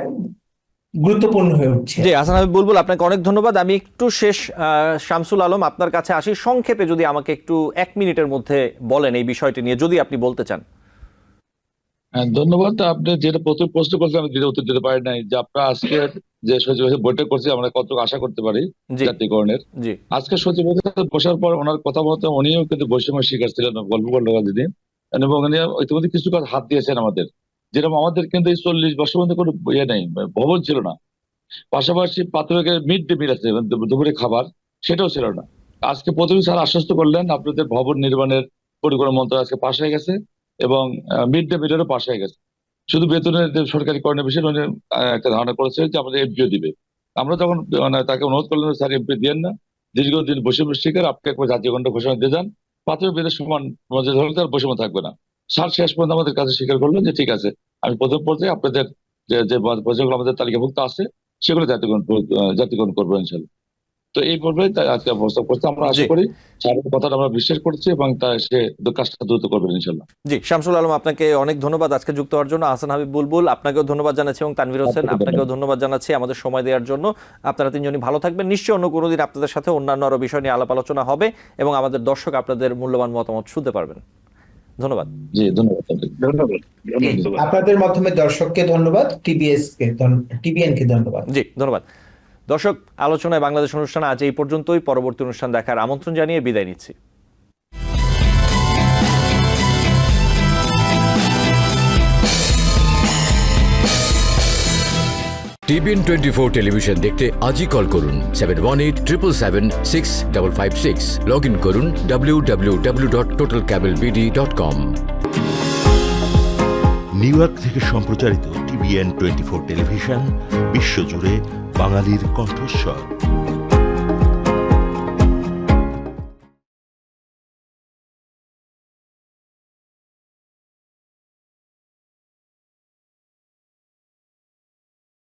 গুরুত্বপূর্ণ হয়ে উঠছে। জি, আহসান হাবীব বুলবুল, আপনাকে অনেক ধন্যবাদ। আমি একটু শেষ, শামসুল আলম আপনার কাছে আসি। সংক্ষেপে যদি আমাকে একটু 1 মিনিটের মধ্যে বলেন এই বিষয়টি নিয়ে, যদি আপনি বলতে চান। হ্যাঁ, ধন্যবাদ। আপনি যেটা প্রথম প্রশ্ন করছেন আমি যেটা উত্তর দিতে পারি নাই, যে আপনারা আজকে যে সচিব বৈঠক করছি আমরা কতটুকু আশা করতে পারি জি জাতীয়করণের। জি আজকে সচিব বসার পর ওনার কথা মতো উনিও কিন্তু বৈষম্য শিকার ছিলেন, গল্প করলো দিদি, এবং উনি ইতিমধ্যে কিছু কাজ হাত দিয়েছেন আমাদের। যেরকম আমাদের কিন্তু এই 40 বছর মধ্যে কোনো ইয়ে নেই, ভবন ছিল না। পাশাপাশি প্রাথমিক মিড ডে মিল আছে, মানে দুপুরে খাবার, সেটাও ছিল না। আজকে প্রথমে স্যার আশ্বস্ত করলেন আপনাদের ভবন নির্মাণের পরিকল্পনা মন্ত্রণালয় আজকে পাশ হয়ে গেছে, এবং মিড ডে মিলেরও পাশ হয়ে গেছে। শুধু বেতনের যে সরকারি করণের বিষয়ে উনি একটা ধারণা করেছে যে আমাদের এমপিও দিবে। আমরা তখন মানে তাকে অনুরোধ করলাম, স্যার এমপি দিয়েন না, দীর্ঘদিন বৈষম্য শিকার, আপনি একবার জাতীয় গণ্য ঘোষণা দিয়ে যান, প্রাথমিক বেতন সমান মর্যাদা হলে তার বৈষম্য থাকবে না। স্যার শেষ পর্যন্ত আমাদের কাছে স্বীকার করলেন যে ঠিক আছে, আমি প্রথম পর্যায়ে আপনাদের যে যে প্রজেক্টগুলো আমাদের তালিকাভুক্ত আছে সেগুলো জাতীয়করণ করবো ইনশাল্লাহ। তো এই পর্বে আজকে প্রস্তাব করতে আমরা আশা জি। করি স্যারের কথাটা আমরা বিশ্বাস করছি এবং সে কাজটা দ্রুত করবেন ইনশাল্লাহ। জি, শামসুল আলম, আপনাকে অনেক ধন্যবাদ আজকে যুক্ত হওয়ার জন্য। হাসান হাবিব বুলবুল, আপনাকেও ধন্যবাদ জানাচ্ছি, এবং তানভীর হোসেন, আপনাকেও আপনাকেও ধন্যবাদ জানাচ্ছি আমাদের সময় দেওয়ার জন্য। আপনারা তিনজনই ভালো থাকবেন। নিশ্চয়ই অন্য কোনো দিন আপনাদের সাথে অন্যান্য আরো বিষয় নিয়ে আলাপ আলোচনা হবে এবং আমাদের দর্শক আপনাদের মূল্যবান মতামত শুনতে পারবেন। ধন্যবাদ। জি ধন্যবাদ আপনাকে। ধন্যবাদ। আপনাদের মাধ্যমে দর্শককে ধন্যবাদ, টিবিএন কে ধন্যবাদ। জি, ধন্যবাদ। দর্শক, আলোচনায় বাংলাদেশ অনুষ্ঠান আজ এই পর্যন্তই। পরবর্তী অনুষ্ঠান দেখার আমন্ত্রণ জানিয়ে বিদায় নিচ্ছি। টিভিএন 24 টেলিভিশন দেখতে আজই কল করুন 7187776556। লগ ইন করুন www.totalcablebd.com। নিউ ইয়র্ক থেকে সম্প্রচারিত টিভিএন 24 টেলিভিশন বিশ্বজুড়ে বাঙালির কণ্ঠস্বর।